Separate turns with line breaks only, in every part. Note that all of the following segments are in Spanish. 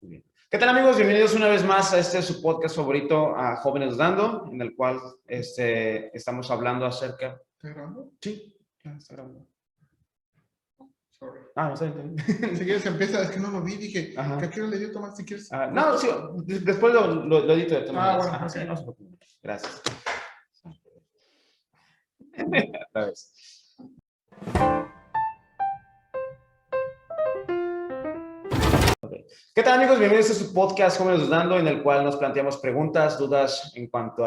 Muy bien. ¿Qué tal, amigos? Bienvenidos una vez más a su podcast favorito, a Jóvenes Dando, en el cual estamos hablando acerca...
¿Está grabando?
Sí, ya está grabando.
Sorry.
No está bien.
Si quieres empieza, es que no lo vi, dije,
Ajá.
¿que a qué hora le dio Tomás? Si quieres.
No, sí, después lo edito de todas maneras.
Bueno,
Ajá,
ok.
sí, no se preocupen. Gracias. Otra vez. ¿Qué tal, amigos? Bienvenidos a su podcast Jóvenes Dando, en el cual nos planteamos preguntas, dudas en cuanto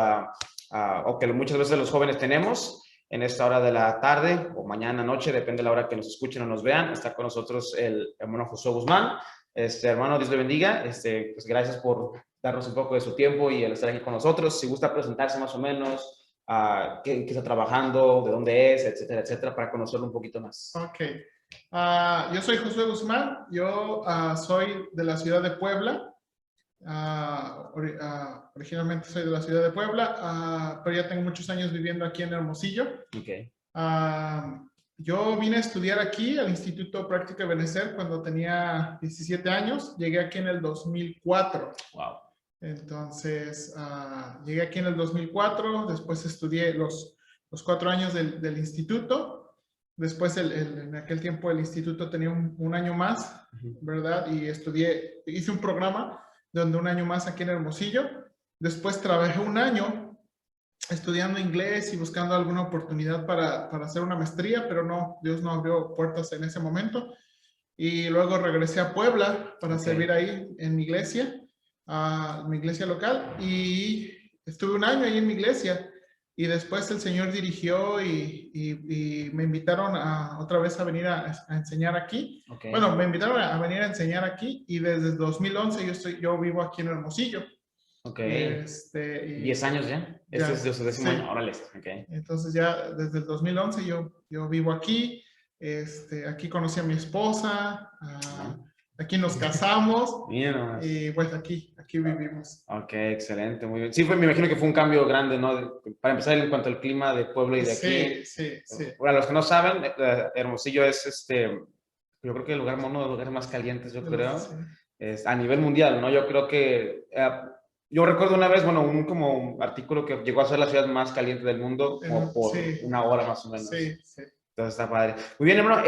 o que muchas veces los jóvenes tenemos en esta hora de la tarde o mañana, noche, depende de la hora que nos escuchen o nos vean. Está con nosotros el hermano Josué Guzmán. Hermano, Dios le bendiga. Pues gracias por darnos un poco de su tiempo y el estar aquí con nosotros. Si gusta presentarse más o menos, qué está trabajando, de dónde es, etcétera, etcétera, para conocerlo un poquito más.
Ok. Yo soy Josué Guzmán, yo soy de la ciudad de Puebla. Originalmente soy de la ciudad de Puebla, pero ya tengo muchos años viviendo aquí en Hermosillo.
Okay.
Yo vine a estudiar aquí al Instituto Práctico de Benecer cuando tenía 17 años. Llegué aquí en el 2004.
Wow.
Entonces, llegué aquí en el 2004. Después estudié los 4 años del instituto. Después, en aquel tiempo, el instituto tenía un año más, ¿verdad? Y hice un programa donde un año más aquí en Hermosillo. Después trabajé un año estudiando inglés y buscando alguna oportunidad para hacer una maestría, pero no, Dios no abrió puertas en ese momento. Y luego regresé a Puebla para servir ahí en mi iglesia local, y estuve un año ahí en mi iglesia. Y después el Señor dirigió y me invitaron otra vez a venir a enseñar aquí.
Okay.
Bueno, me invitaron a venir a enseñar aquí, y desde el 2011 yo vivo aquí en Hermosillo.
Ok. 10 años ya. Este es de su décimo año. Órale. Okay.
Entonces ya desde el 2011 yo vivo aquí. Aquí conocí a mi esposa. Aquí nos casamos.
Bien,
y pues aquí vivimos.
Ok, excelente, muy bien. Sí, me imagino que fue un cambio grande, ¿no? Para empezar, en cuanto al clima de Puebla y de aquí.
Sí.
Para los que no saben, Hermosillo es yo creo que uno de los lugares más calientes, yo creo, a nivel mundial, ¿no? Yo creo que, yo recuerdo una vez, bueno, como un artículo que llegó a ser la ciudad más caliente del mundo, como por una hora más o menos.
Sí.
Entonces está padre. Muy bien, hermano,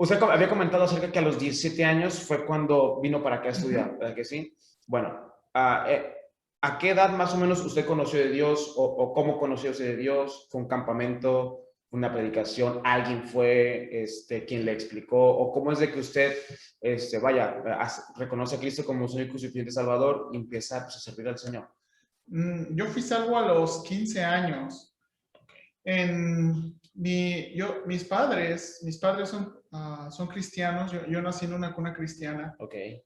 usted había comentado acerca que a los 17 años fue cuando vino para acá a estudiar, ¿verdad que sí? Bueno, ¿a qué edad más o menos usted conoció de Dios o cómo conoció usted de Dios? ¿Fue un campamento, una predicación? ¿Alguien fue quien le explicó? ¿O cómo es de que usted, reconoce a Cristo como su único y suficiente Salvador y empieza pues, a servir al Señor?
Yo fui salvo a los 15 años. Mis padres son cristianos. Yo nací en una cuna cristiana.
Okay.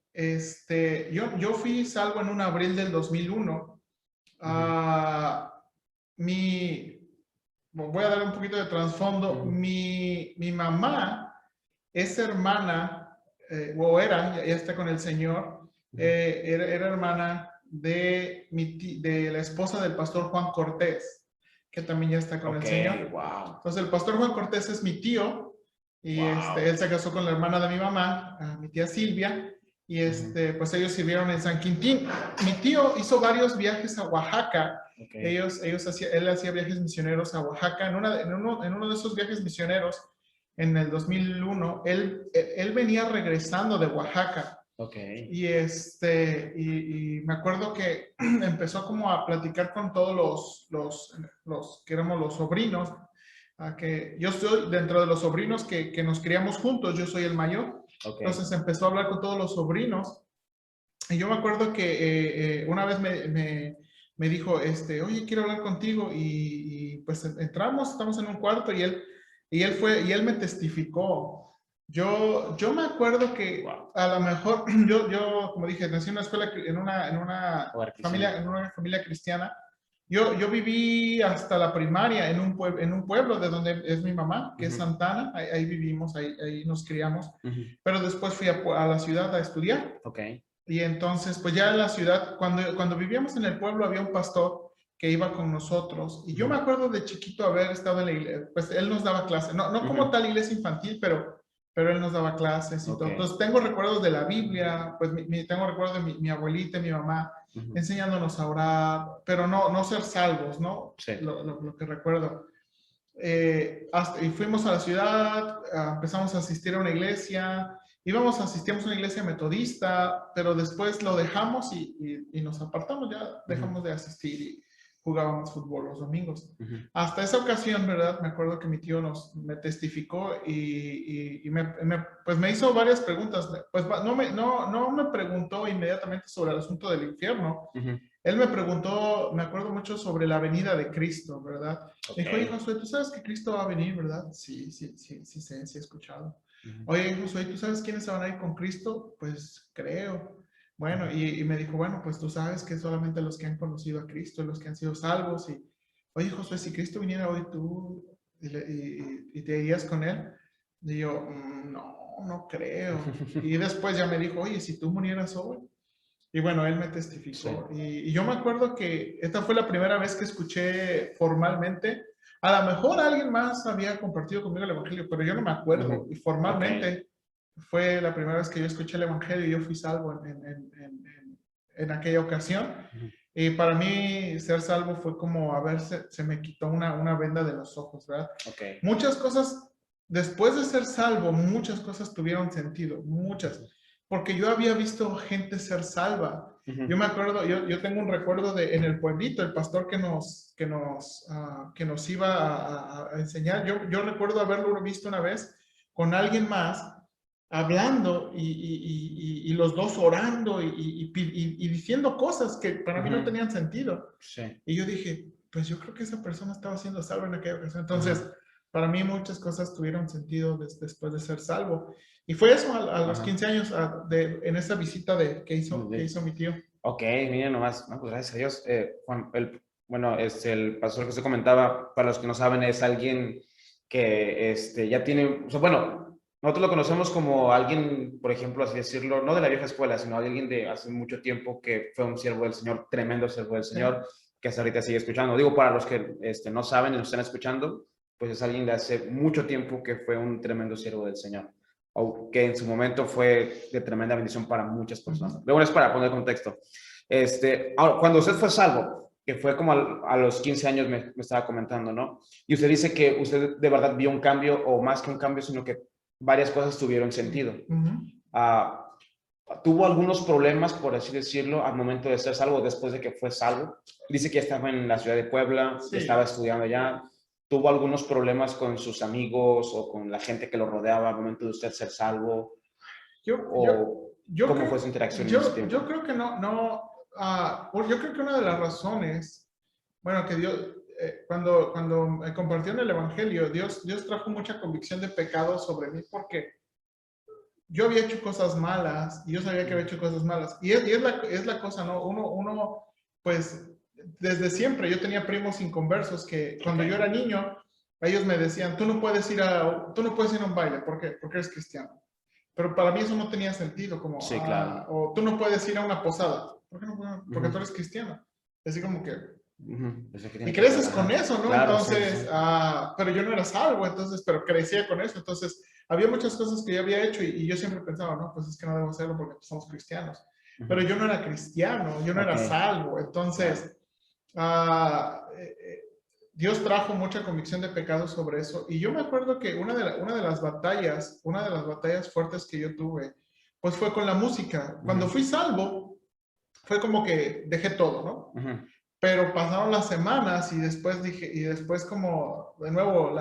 Yo fui salvo en un abril del 2001. Voy a dar un poquito de trasfondo. Mi mamá es hermana, o era, ya está con el Señor, era hermana de la esposa del pastor Juan Cortés, que también ya está con el Señor.
Wow.
Entonces el pastor Juan Cortés es mi tío, y él se casó con la hermana de mi mamá, mi tía Silvia, y pues ellos sirvieron en San Quintín. Mi tío hizo varios viajes a Oaxaca. Él hacía viajes misioneros a Oaxaca. En uno de esos viajes misioneros, en el 2001, él venía regresando de Oaxaca.
Okay.
Y me acuerdo que empezó como a platicar con todos los que éramos los sobrinos, que yo soy dentro de los sobrinos que nos criamos juntos, yo soy el mayor. Okay. Entonces empezó a hablar con todos los sobrinos, y yo me acuerdo que una vez me dijo, oye, quiero hablar contigo, y pues estamos en un cuarto, y él me testificó. Yo me acuerdo que a lo mejor, yo como dije, nací en una escuela, en una familia cristiana. Yo viví hasta la primaria en un pueblo de donde es mi mamá, que es Santana. Ahí vivimos, ahí nos criamos. Pero después fui a la ciudad a estudiar.
Okay.
Y entonces, pues ya en la ciudad, cuando vivíamos en el pueblo, había un pastor que iba con nosotros. Y yo me acuerdo de chiquito haber estado en la iglesia, pues él nos daba clase. No como tal iglesia infantil, pero pero él nos daba clases y todo. Entonces tengo recuerdos de la Biblia, pues tengo recuerdos de mi abuelita y mi mamá enseñándonos a orar, pero no ser salvos, ¿no?
Sí.
Lo que recuerdo. Y fuimos a la ciudad, empezamos a asistir a una iglesia, asistíamos a una iglesia metodista, pero después lo dejamos y nos apartamos, ya dejamos de asistir y jugábamos fútbol los domingos. Hasta esa ocasión, ¿verdad? Me acuerdo que mi tío me testificó y pues me hizo varias preguntas. Pues no me preguntó inmediatamente sobre el asunto del infierno. Él me preguntó, me acuerdo mucho sobre la venida de Cristo, ¿verdad? Me dijo, oye, Josué, ¿tú sabes que Cristo va a venir, verdad? Sí, he escuchado. Oye, Josué, ¿tú sabes quiénes se van a ir con Cristo? Pues creo. Bueno, y me dijo, bueno, pues tú sabes que solamente los que han conocido a Cristo, los que han sido salvos. Y, oye, Josué, si Cristo viniera hoy, ¿tú y te irías con él? Y yo, no creo. Y después ya me dijo, oye, si tú murieras hoy. Y bueno, él me testificó. Sí. Y yo me acuerdo que esta fue la primera vez que escuché formalmente. A lo mejor alguien más había compartido conmigo el Evangelio, pero yo no me acuerdo. Y formalmente fue la primera vez que yo escuché el Evangelio y yo fui salvo en aquella ocasión. Y para mí ser salvo fue como, se me quitó una venda de los ojos, ¿verdad? Muchas cosas, después de ser salvo, muchas cosas tuvieron sentido, muchas. Porque yo había visto gente ser salva. Yo me acuerdo, yo tengo un recuerdo en el pueblito, el pastor que nos iba a enseñar. Yo recuerdo haberlo visto una vez con alguien más, hablando y los dos orando y diciendo cosas que para mí no tenían sentido. Sí. Y yo dije, pues yo creo que esa persona estaba siendo salva en aquella ocasión. Entonces, para mí muchas cosas tuvieron sentido después de ser salvo. Y fue eso a los 15 años, en esa visita que hizo mi tío.
Ok, miren nomás, no, pues gracias a Dios. Juan, el pastor que usted comentaba, para los que no saben, es alguien que ya tiene, o sea, bueno, nosotros lo conocemos como alguien, por ejemplo, así decirlo, no de la vieja escuela, sino alguien de hace mucho tiempo que fue un siervo del Señor, tremendo siervo del Señor, que hasta ahorita sigue escuchando. Digo, para los que no saben y nos están escuchando, pues es alguien de hace mucho tiempo que fue un tremendo siervo del Señor, o que en su momento fue de tremenda bendición para muchas personas. Luego es para poner contexto. Ahora, cuando usted fue salvo, que fue como a los 15 años me estaba comentando, ¿no? Y usted dice que usted de verdad vio un cambio, o más que un cambio, sino que varias cosas tuvieron sentido. ¿Tuvo algunos problemas, por así decirlo, al momento de ser salvo, después de que fue salvo? Dice que ya estaba en la ciudad de Puebla, sí, estaba estudiando allá. ¿Tuvo algunos problemas con sus amigos o con la gente que lo rodeaba al momento de usted ser salvo? ¿Cómo fue su interacción en ese tiempo?
Yo creo que yo creo que una de las razones, bueno, que Dios, cuando me compartió en el Evangelio, Dios trajo mucha convicción de pecado sobre mí, porque yo había hecho cosas malas y yo sabía que había hecho cosas malas. Y es la cosa, ¿no? Uno, pues, desde siempre, yo tenía primos inconversos que cuando yo era niño, ellos me decían, tú no puedes ir a un baile, ¿por qué? Porque eres cristiano. Pero para mí eso no tenía sentido, como, sí, claro. O tú no puedes ir a una posada, ¿por qué no? Porque tú eres cristiano. Así como que... Y creces con eso, ¿no? Claro, entonces, sí. Pero yo no era salvo, entonces, pero crecía con eso. Entonces, había muchas cosas que yo había hecho y yo siempre pensaba, no, pues es que no debo hacerlo porque somos cristianos. Pero yo no era cristiano, yo no era salvo. Entonces, Dios trajo mucha convicción de pecado sobre eso. Y yo me acuerdo que una de las batallas fuertes que yo tuve, pues fue con la música. Cuando fui salvo, fue como que dejé todo, ¿no? Pero pasaron las semanas y después como de nuevo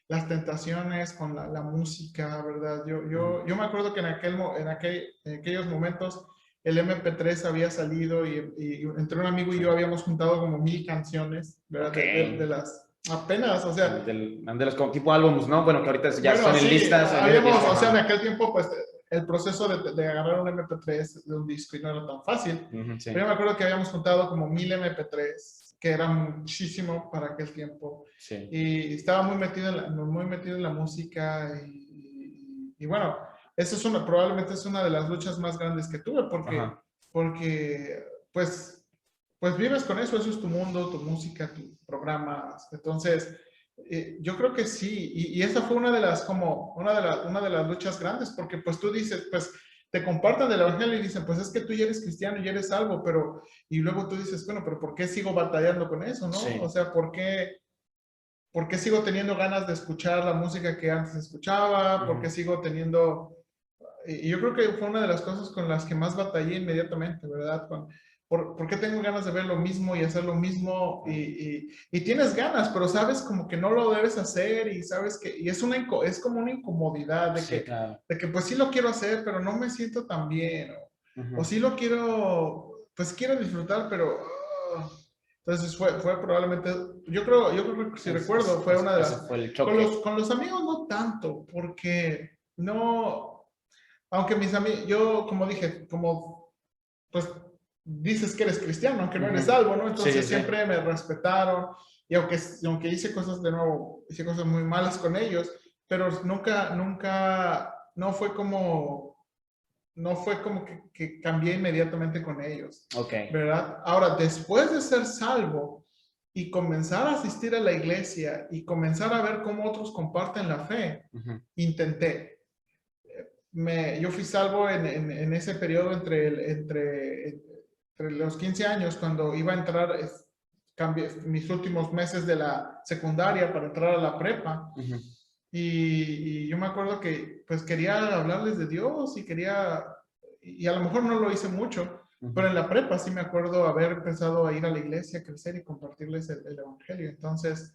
las tentaciones con la música, ¿verdad? Yo me acuerdo que en aquellos momentos el MP3 había salido y entre un amigo y yo habíamos juntado como 1000 canciones, ¿verdad? Okay. De las apenas, o sea...
De los como tipo álbumes, ¿no? Bueno, que ahorita ya son en listas.
O sea, en aquel tiempo, pues, el proceso de agarrar un MP3 de un disco y no era tan fácil. Sí. Pero yo me acuerdo que habíamos juntado como 1000 MP3, que era muchísimo para aquel tiempo. Sí. Y estaba muy metido en la música y bueno, eso probablemente es una de las luchas más grandes que tuve porque pues vives con eso es tu mundo, tu música, tus programas. Entonces, Yo creo que sí, y esa fue una de las, como, una de las luchas grandes, porque pues tú dices, pues te compartan del evangelio y dicen, pues es que tú ya eres cristiano, ya eres salvo, pero, y luego tú dices, bueno, pero ¿por qué sigo batallando con eso, no? O
Sí.
sea, por qué sigo teniendo ganas de escuchar la música que antes escuchaba? ¿Por qué
Ujú.
sigo teniendo y yo creo que fue una de las cosas con las que más batallé inmediatamente, ¿verdad? ¿Por qué tengo ganas de ver lo mismo y hacer lo mismo? Y tienes ganas, pero sabes como que no lo debes hacer y sabes que, y es, es como una incomodidad
Sí, claro.
de que pues sí lo quiero hacer, pero no me siento tan bien. O
Ujú.
sí lo quiero, pues quiero disfrutar, pero... entonces fue probablemente, yo creo que si recuerdo, fue una de
Ese
las,
fue el choque.
con los amigos no tanto, porque no, aunque mis amigos, yo como dije, como pues dices que eres cristiano, aunque no eres
Ujú.
salvo, ¿no?
Sí, sí,
Entonces
sí.
siempre me respetaron y aunque hice cosas de nuevo, hice cosas muy malas con ellos, pero nunca, no fue como que cambié inmediatamente con ellos,
Ok.
¿verdad? Ahora, después de ser salvo y comenzar a asistir a la iglesia y comenzar a ver cómo otros comparten la fe,
Ujú.
intenté yo fui salvo en ese periodo entre los 15 años, cuando iba a entrar, cambié mis últimos meses de la secundaria para entrar a la prepa.
Ujú.
Y yo me acuerdo que pues quería hablarles de Dios y a lo mejor no lo hice mucho, pero
Ujú.
en la prepa sí me acuerdo haber empezado a ir a la iglesia, crecer y compartirles el evangelio. Entonces,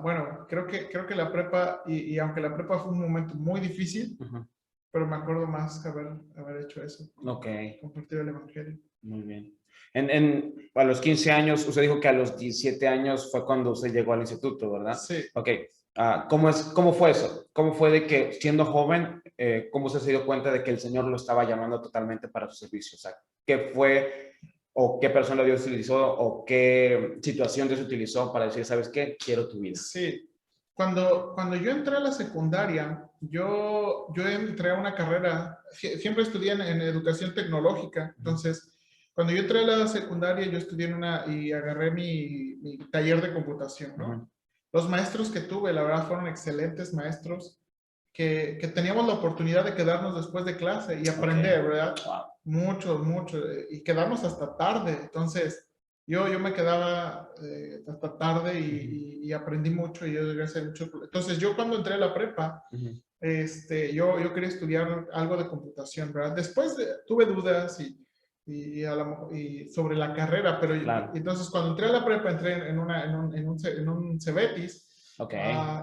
bueno, creo que la prepa, y aunque la prepa fue un momento muy difícil,
Ujú.
pero me acuerdo más que haber hecho eso,
Ok.
compartir el evangelio.
Muy bien. A los 15 años, usted dijo que a los 17 años fue cuando usted llegó al instituto, ¿verdad?
Sí,
Ok. ¿Cómo fue eso? ¿Cómo fue de que siendo joven, cómo usted se dio cuenta de que el Señor lo estaba llamando totalmente para su servicio? O sea, ¿qué fue o qué persona Dios utilizó o qué situación Dios utilizó para decir, ¿sabes qué? Quiero tu vida.
sí. Cuando yo entré a la secundaria, yo entré a una carrera, siempre estudié en educación tecnológica,
Ujú.
entonces cuando yo entré a la secundaria, yo estudié y agarré mi taller de computación,
Ujú.
¿no? Los maestros que tuve, la verdad, fueron excelentes maestros que teníamos la oportunidad de quedarnos después de clase y
Ok.
aprender, ¿verdad?
Wow.
Mucho, mucho, y quedarnos hasta tarde. Entonces, yo me quedaba hasta tarde
Ujú.
y aprendí mucho y yo llegué a hacer mucho. Entonces, yo cuando entré a la prepa,
Ujú.
yo quería estudiar algo de computación, ¿verdad? Después tuve dudas y sobre la carrera, pero
Claro.
entonces cuando entré a la prepa, entré en un Cebetis.
Ok.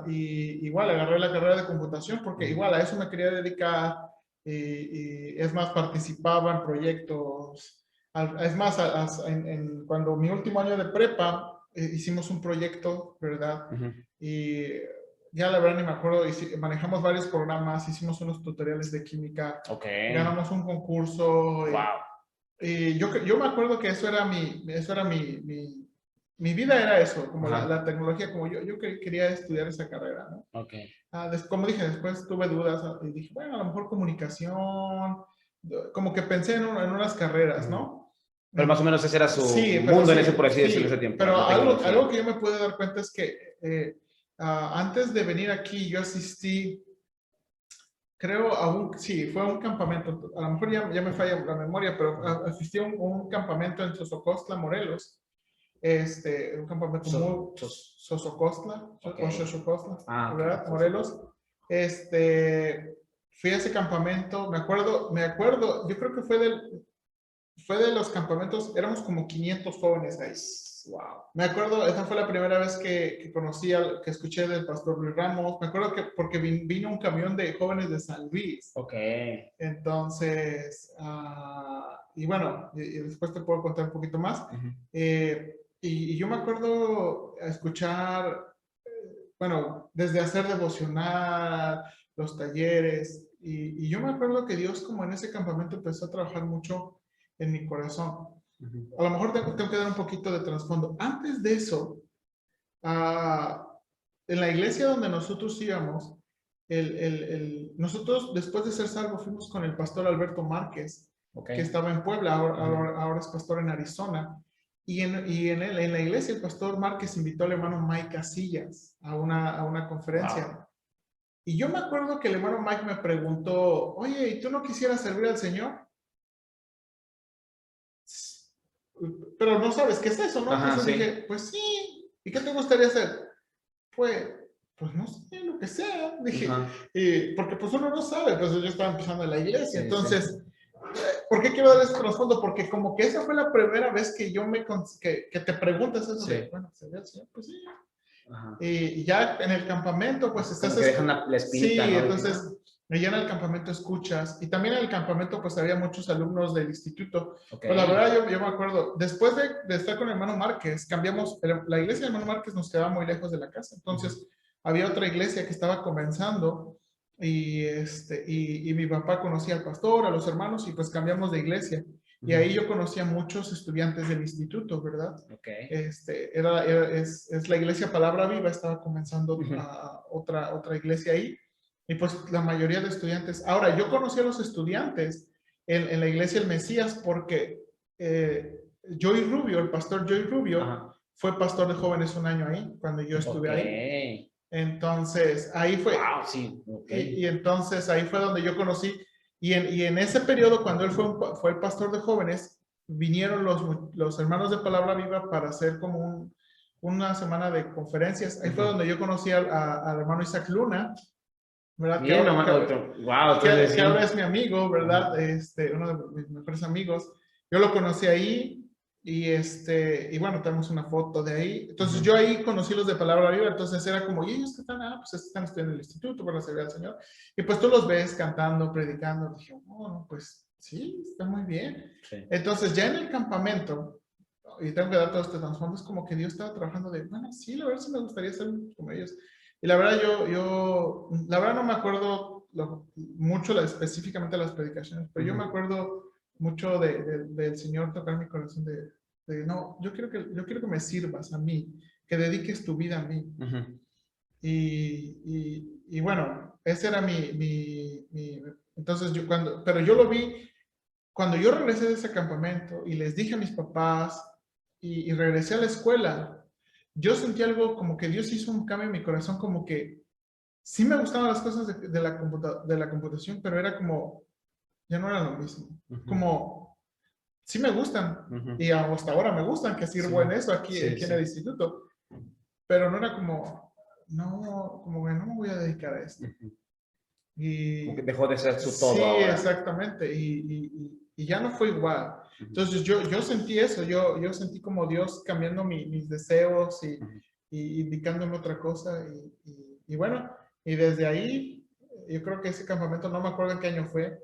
Y igual agarré la carrera de computación porque
Ujú.
igual a eso me quería dedicar y es más, participaba en proyectos. Es más, cuando mi último año de prepa hicimos un proyecto, ¿verdad?
Ujú.
Y ya la verdad ni me acuerdo, manejamos varios programas, hicimos unos tutoriales de química,
Ok.
ganamos un concurso.
Wow.
Y yo me acuerdo que eso era mi vida era eso, como
Ajá.
la tecnología, como yo quería estudiar esa carrera, ¿no?
Ok.
Como dije, después tuve dudas y dije, bueno, a lo mejor comunicación, como que pensé en unas carreras,
Ujú.
¿no?
Pero más o menos ese era su
Sí, pero
mundo en ese, por
sí,
así decirlo, ese
sí,
tiempo,
pero
la
algo
tecnología.
que yo me pude dar cuenta es que antes de venir aquí yo asistí, creo, sí, fue a un campamento, a lo mejor ya me falla la memoria, pero asistí a un campamento en Sosocostla, Morelos, un campamento muy Sosocostla,
Ok.
o Xochocostla,
Ah, ok.
¿verdad? Morelos. Fui a ese campamento, me acuerdo, yo creo que fue de los campamentos, éramos como 500 jóvenes ahí.
Wow.
Me acuerdo, esa fue la primera vez que conocí, que escuché del pastor Luis Ramos. Me acuerdo que porque vino un camión de jóvenes de San Luis.
Ok.
Entonces, y bueno, y después te puedo contar un poquito más.
Ujú.
Y yo me acuerdo escuchar, bueno, desde hacer devocional, los talleres, y yo me acuerdo que Dios como en ese campamento empezó a trabajar mucho en mi corazón.
Ujú.
A lo mejor tengo que dar un poquito de trasfondo. Antes de eso, ah, en la iglesia donde nosotros íbamos, nosotros después de ser salvos fuimos con el pastor Alberto Márquez,
Ok.
que estaba en Puebla,
Ujú.
ahora es pastor en Arizona. en la iglesia el pastor Márquez invitó al hermano Mike Casillas a una conferencia.
Wow.
Y yo me acuerdo que el hermano Mike me preguntó, oye, ¿y tú no quisieras servir al Señor? Pero no sabes qué es eso, ¿no?
Ajá,
Entonces
sí.
dije, pues sí. ¿Y qué te gustaría hacer? Pues no sé, lo que sea. Dije,
Ajá.
porque pues uno no sabe, pues yo estaba empezando en la iglesia.
Sí,
Entonces, ¿por qué quiero dar este trasfondo? Porque como que esa fue la primera vez que que te preguntas eso
sí.
de, bueno, ¿sería el Señor? Pues sí.
Ajá.
Y ya en el campamento, pues estás...
Como que dejan la espinita,
Sí,
¿no?
entonces, allá en el campamento escuchas. Y también en el campamento, pues había muchos alumnos del instituto.
Ok.
Pues la verdad, yo me acuerdo, después de estar con el hermano Márquez, cambiamos, la iglesia del hermano Márquez nos quedaba muy lejos de la casa. Entonces, había otra iglesia que estaba comenzando y mi papá conocía al pastor, a los hermanos, y pues cambiamos de iglesia. Y ahí yo conocí a muchos estudiantes del instituto, ¿verdad?
Ok.
Es la iglesia Palabra Viva, estaba comenzando otra iglesia ahí, y pues la mayoría de estudiantes. Ahora, yo conocí a los estudiantes en la iglesia El Mesías porque Joey Rubio, el pastor Joey Rubio,
Ajá.
fue pastor de jóvenes un año ahí, cuando yo estuve ahí. Entonces, ahí fue.
Wow, sí. Okay.
Y entonces ahí fue donde yo conocí. Y en ese periodo, cuando él fue el pastor de jóvenes, vinieron los hermanos de Palabra Viva para hacer como una semana de conferencias. Ahí fue donde yo conocí al hermano Isaac Luna, ¿verdad?
Bien, wow, entonces
Que ahora
sí.
es mi amigo, ¿verdad? Uno de mis mejores amigos. Yo lo conocí ahí y bueno, tenemos una foto de ahí. Entonces yo ahí conocí los de Palabra Viva, entonces era como, ¿y ellos qué están? Pues están estudiando en el instituto para servir al Señor. Y pues tú los ves cantando, predicando. Dije, bueno, pues sí, está muy bien.
Sí.
Entonces ya en el campamento, y tengo que dar todo este trasfondo, es como que Dios estaba trabajando de, bueno, sí, la verdad sí me gustaría ser como ellos. Y la verdad la verdad no me acuerdo mucho específicamente las predicaciones, pero yo me acuerdo mucho del Señor tocar mi corazón no, yo quiero que me sirvas a mí, que dediques tu vida a mí. Y bueno, ese era entonces pero yo lo vi cuando yo regresé de ese campamento y les dije a mis papás y regresé a la escuela, yo sentí algo como que Dios hizo un cambio en mi corazón, como que sí me gustaban las cosas de la computación, pero era como, ya no era lo mismo. Como, sí me gustan, y hasta ahora me gustan, que sirvo en eso aquí en el instituto, pero no era como, no, como que no me voy a dedicar a esto.
Como que dejó de ser su todo
sí,
ahora.
exactamente, y ya no fue igual. Entonces yo sentí eso, yo sentí como Dios cambiando mis deseos y indicándome otra cosa, y bueno, y desde ahí, yo creo que ese campamento, no me acuerdo en qué año fue,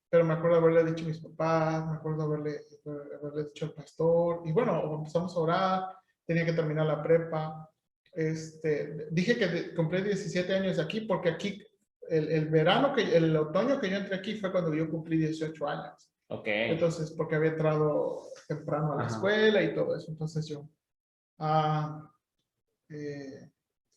pero me acuerdo haberle dicho a mis papás, me acuerdo haberle dicho al pastor, y bueno, empezamos a orar, tenía que terminar la prepa. Dije que cumplí 17 años de aquí, porque aquí, el otoño que yo entré aquí fue cuando yo cumplí 18 años.
Ok.
Entonces, porque había entrado temprano a la escuela y todo eso. Entonces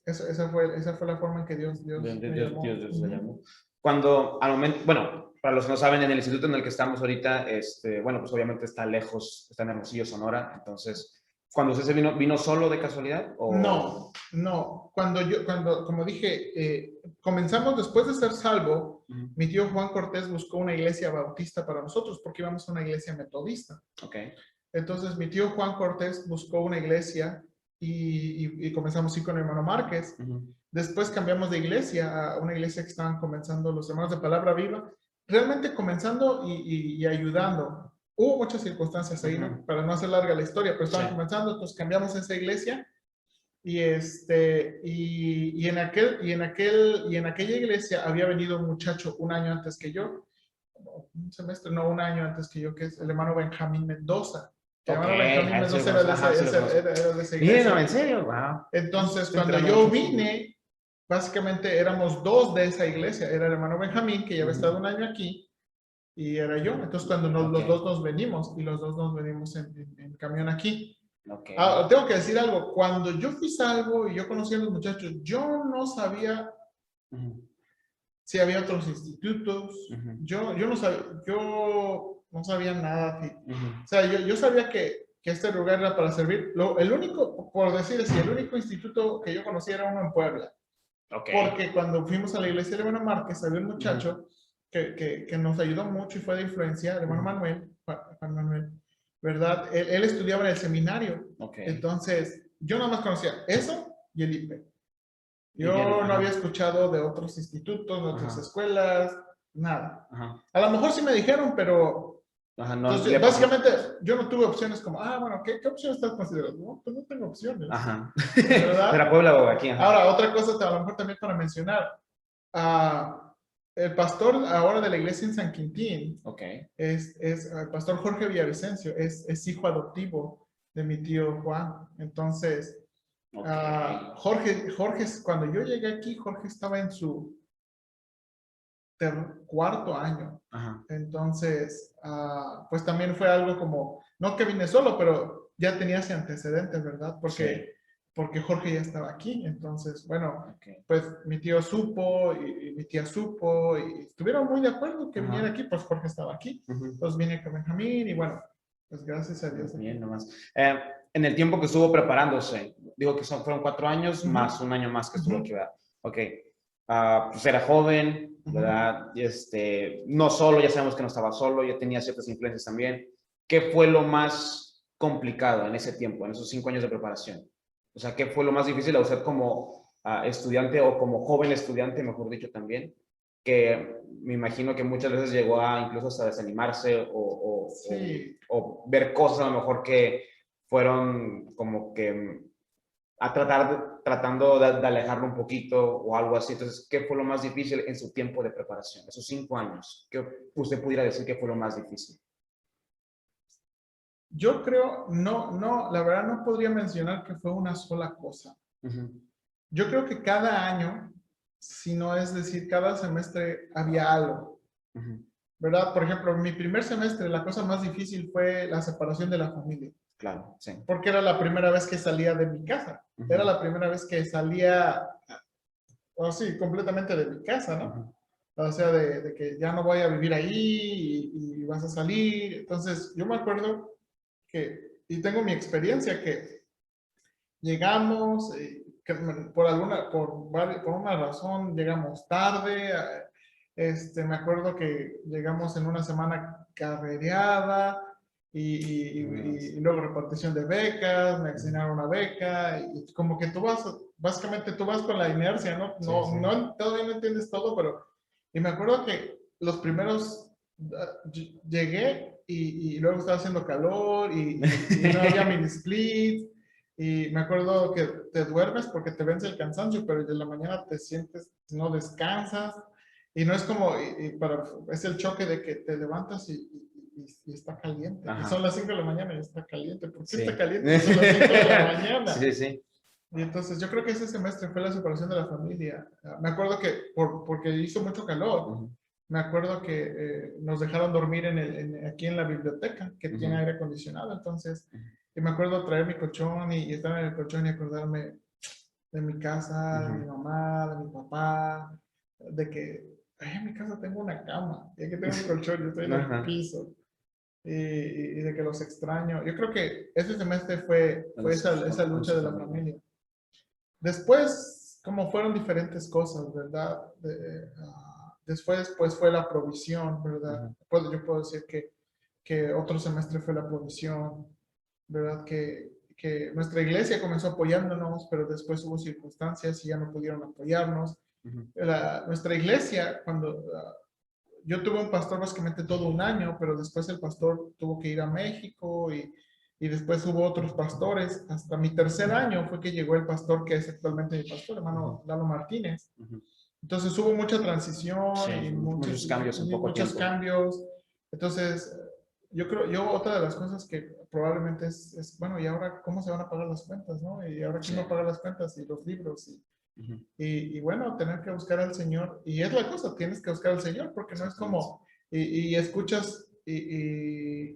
esa fue la forma en que Dios me llamó.
Dios le llamó. Cuando al momento, bueno, para los que no saben, en el instituto en el que estamos ahorita, bueno, pues obviamente está lejos, está en Hermosillo, Sonora. Entonces, ¿cuando usted se vino solo de casualidad? ¿O?
No. Como dije, comenzamos después de ser salvo. Mi tío Juan Cortés buscó una iglesia bautista para nosotros porque íbamos a una iglesia metodista.
Okay.
Entonces, mi tío Juan Cortés buscó una iglesia y comenzamos así con el hermano Márquez. Después cambiamos de iglesia a una iglesia que estaban comenzando los hermanos de Palabra Viva, realmente comenzando y ayudando. Hubo muchas circunstancias ahí, ¿no? Para no hacer larga la historia, pero estaban comenzando, entonces cambiamos esa iglesia y en aquella iglesia había venido un muchacho un año antes que yo, un año antes que yo, que es el hermano Benjamín Mendoza. El hermano Benjamín Mendoza era de esa iglesia.
Bien, ¿en serio? Wow.
Entonces, cuando yo vine, básicamente éramos dos de esa iglesia. Era el hermano Benjamín, que ya había estado un año aquí, y era yo. Entonces, cuando los dos nos venimos, y los dos nos venimos en camión aquí.
Okay.
Tengo que decir algo. Cuando yo fui salvo y yo conocí a los muchachos, yo no sabía si había otros institutos. Yo no sabía nada. O sea, yo sabía que que este lugar era para servir. El único, por decir así, el único instituto que yo conocía era uno en Puebla.
Ok.
Porque cuando fuimos a la iglesia de hermano Márquez, había un muchacho que nos ayudó mucho y fue de influencia, el hermano Manuel, Juan Manuel, ¿verdad? Él estudiaba en el seminario.
Ok.
Entonces, yo nada más conocía eso y el IPE. Yo
Y
no había escuchado de otros institutos, de otras escuelas, nada.
Ajá.
A lo mejor sí me dijeron, pero
Ajá, no,
entonces, básicamente yo no tuve opciones como, bueno, ¿qué opciones estás considerando? No, pues no tengo opciones.
Ajá.
¿Verdad?
¿Era Puebla o aquí? Ajá.
Ahora, otra cosa a lo mejor también para mencionar. El pastor ahora de la iglesia en San Quintín es el pastor Jorge Villavicencio, es hijo adoptivo de mi tío Juan. Entonces, Jorge, cuando yo llegué aquí, Jorge estaba en su cuarto año.
Ajá.
Entonces, pues también fue algo como, no que vine solo, pero ya tenía ese antecedentes, ¿verdad? Porque Jorge ya estaba aquí. Entonces, bueno, pues mi tío supo y mi tía supo y estuvieron muy de acuerdo que viniera aquí, pues Jorge estaba aquí. Entonces vine con Benjamín y bueno, pues gracias a Dios.
Bien, nomás. En el tiempo que estuvo preparándose, digo que fueron 4 años más un año más que estuvo aquí, ¿verdad? Ok. Pues era joven, ¿verdad? Y no solo, ya sabemos que no estaba solo, ya tenía ciertas influencias también. ¿Qué fue lo más complicado en ese tiempo, en esos 5 años de preparación? O sea, ¿qué fue lo más difícil a usted como estudiante o como joven estudiante, mejor dicho también? Que me imagino que muchas veces llegó a incluso hasta desanimarse o ver cosas a lo mejor que fueron como que tratando de alejarlo un poquito o algo así. Entonces, ¿qué fue lo más difícil en su tiempo de preparación? Esos 5 años, ¿qué usted pudiera decir que fue lo más difícil?
Yo creo, no, la verdad no podría mencionar que fue una sola cosa. Yo creo que cada año, si no es decir, cada semestre había algo, ¿verdad? Por ejemplo, mi primer semestre, la cosa más difícil fue la separación de la familia.
Claro, sí.
Porque era la primera vez que salía de mi casa. Era la primera vez que salía, así, completamente de mi casa, ¿no? O sea, de que ya no voy a vivir ahí y vas a salir. Entonces, yo me acuerdo y tengo mi experiencia, que llegamos, que por una razón llegamos tarde. Me acuerdo que llegamos en una semana carrereada y luego repartición de becas, me asignaron una beca y como que básicamente tú vas con la inercia, ¿no? Todavía no entiendes todo, pero y me acuerdo que los primeros llegué y luego estaba haciendo calor y no había mini split. Y me acuerdo que te duermes porque te vence el cansancio, pero de la mañana te sientes, no descansas. Y no es como, es el choque de que te levantas y está caliente. Y son las 5 de la mañana y está caliente. ¿Por qué está caliente? Son las 5 de la mañana.
Sí.
Y entonces yo creo que ese semestre fue la separación de la familia. Me acuerdo que porque hizo mucho calor, me acuerdo que nos dejaron dormir aquí en la biblioteca, que tiene aire acondicionado. Entonces, y me acuerdo traer mi colchón y estar en el colchón y acordarme de mi casa, de mi mamá, de mi papá, de que en mi casa tengo una cama, y aquí tengo un colchón, yo estoy en el piso. Y de que los extraño. Yo creo que ese semestre fue esa lucha de la familia. Después, como fueron diferentes cosas, ¿verdad? Después, pues fue la provisión, ¿verdad? Yo puedo decir que otro semestre fue la provisión, ¿verdad? Que nuestra iglesia comenzó apoyándonos, pero después hubo circunstancias y ya no pudieron apoyarnos. Nuestra iglesia, cuando yo tuve un pastor básicamente todo un año, pero después el pastor tuvo que ir a México y después hubo otros pastores. Hasta mi tercer año fue que llegó el pastor que es actualmente mi pastor, hermano Lalo Martínez. Entonces hubo mucha transición y muchos cambios en poco tiempo. Cambios. Entonces, yo otra de las cosas que probablemente es, bueno, ¿y ahora cómo se van a pagar las cuentas, no? ¿Y ahora quién va a pagar las cuentas y los libros? Y bueno, tener que buscar al Señor. Y es la cosa, tienes que buscar al Señor, porque no es como, y escuchas, y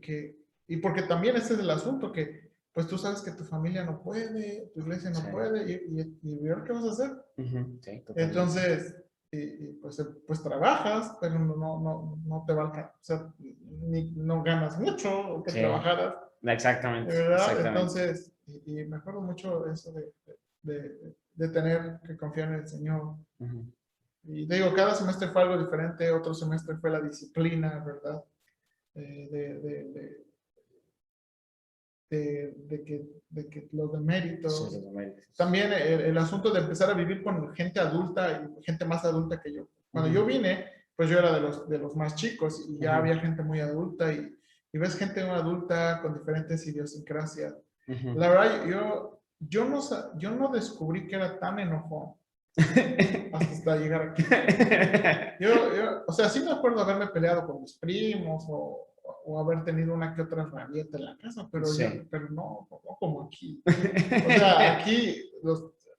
porque también ese es el asunto, que pues tú sabes que tu familia no puede, tu iglesia no puede, y ahora qué vas a hacer. Entonces, pues trabajas, pero no te va a alcanzar, o sea, no ganas mucho que trabajaras.
Exactamente,
¿verdad?
exactamente.
Entonces, y me acuerdo mucho de eso de tener que confiar en el Señor.
Ujú.
Y te digo, cada semestre fue algo diferente, otro semestre fue la disciplina, ¿verdad? Eh, de, de, de, de que los
Sí,
deméritos.
los méritos.
También el asunto de empezar a vivir con gente adulta y gente más adulta que yo. Cuando yo vine, pues yo era de los más chicos y ya había gente muy adulta y ves gente muy adulta con diferentes idiosincrasias. La verdad, yo no descubrí que era tan enojón hasta llegar aquí. O sea, sí me acuerdo haberme peleado con mis primos o haber tenido una que otra rabieta en la casa, pero,
Sí.
pero no como aquí. O sea, aquí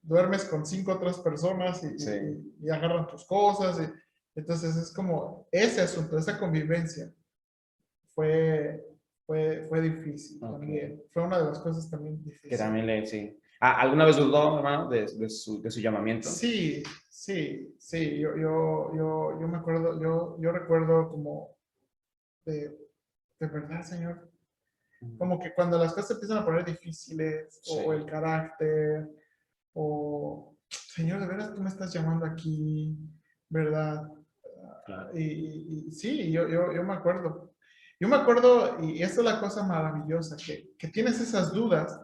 duermes con 5 otras personas
Sí.
y agarran tus cosas. Entonces es como ese asunto, esa convivencia fue difícil también. Fue una de las cosas también
Que
difíciles.
también sí. ¿Alguna vez dudó, hermano, de su llamamiento?
Sí, sí, sí. Yo me acuerdo, yo recuerdo como de verdad, Señor, como que cuando las cosas se empiezan a poner difíciles,
Sí.
o el carácter, o Señor, de veras tú me estás llamando aquí, ¿verdad?
Claro.
Y sí, yo me acuerdo. Yo me acuerdo, y esta es la cosa maravillosa, que tienes esas dudas,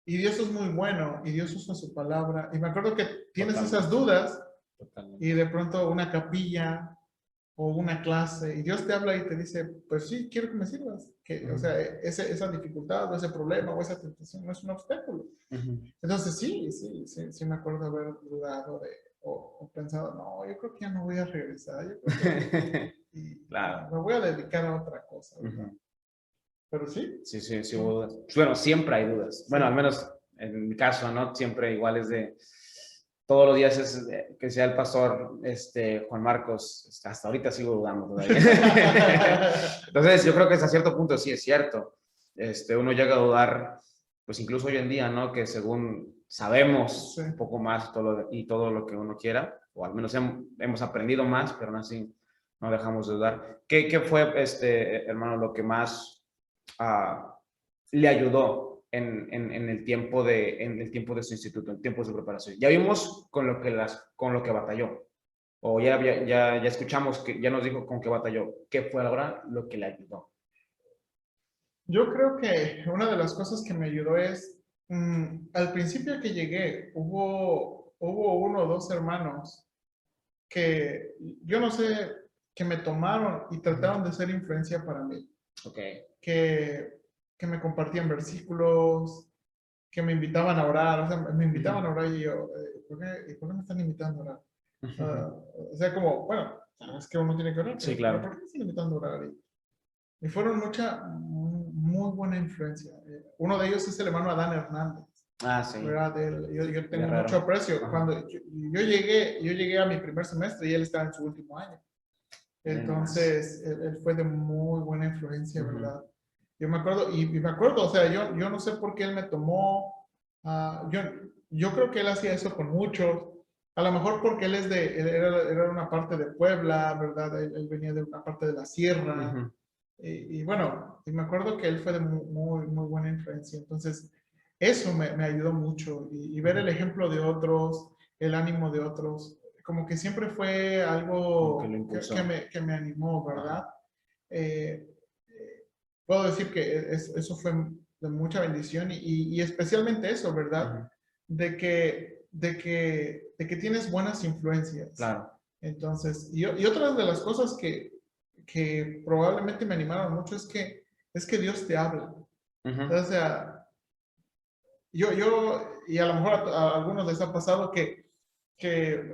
y Dios es muy bueno, y Dios usa su palabra. Y me acuerdo que tienes
Totalmente.
esas dudas,
Totalmente.
y de pronto una capilla o una clase, y Dios te habla y te dice, pues sí, quiero que me sirvas. O sea, esa dificultad o ese problema o esa tentación no es un obstáculo. Entonces sí me acuerdo haber dudado o pensado, no, yo creo que ya no voy a regresar, yo creo que
Claro.
me voy a dedicar a otra cosa, ¿verdad? Pero sí.
Sí, hubo dudas. Bueno, siempre hay dudas. Bueno, al menos en mi caso, ¿no? Siempre igual es de todos los días es que sea el pastor Juan Marcos, hasta ahorita sigo dudando todavía. Entonces, yo creo que hasta cierto punto sí es cierto. Uno llega a dudar, pues incluso hoy en día, ¿no? Que según sabemos un poco más y todo lo que uno quiera, o al menos hemos aprendido más, pero aún así no dejamos de dudar. ¿Qué fue, hermano, lo que más le ayudó en el tiempo de su instituto, en tiempos de preparación? Ya vimos con lo que batalló, o ya escuchamos que ya nos dijo con qué batalló. ¿Qué fue ahora lo que le ayudó?
Yo creo que una de las cosas que me ayudó es, al principio que llegué, hubo uno o dos hermanos que yo no sé, que me tomaron y trataron de ser influencia para mí.
Okay.
Que me compartían versículos, que me invitaban a orar, o sea, me invitaban a orar y yo, ¿por qué me están invitando a orar? O sea, como, bueno, es que uno tiene que orar,
Sí,
pero
claro.
¿por qué me están invitando a orar? Y fueron muy buena influencia. Uno de ellos es el hermano Adán Hernández.
Sí.
¿Verdad? Yo tengo
Guerrero.
mucho aprecio. Cuando yo llegué a mi primer semestre y él estaba en su último año. Entonces, él fue de muy buena influencia, ¿verdad? Yo me acuerdo, y me acuerdo, o sea, yo no sé por qué él me tomó, yo creo que él hacía eso con muchos, a lo mejor porque él era una parte de Puebla, ¿verdad? Él venía de una parte de la sierra, y bueno, y me acuerdo que él fue de muy buena influencia, entonces eso me ayudó mucho, y ver el ejemplo de otros, el ánimo de otros, como que siempre fue algo que me animó, ¿verdad? Puedo decir que eso fue de mucha bendición y especialmente eso, ¿verdad? De que tienes buenas influencias.
Claro.
Entonces, y otra de las cosas que probablemente me animaron mucho es que Dios te habla. O sea, y a lo mejor a algunos les ha pasado que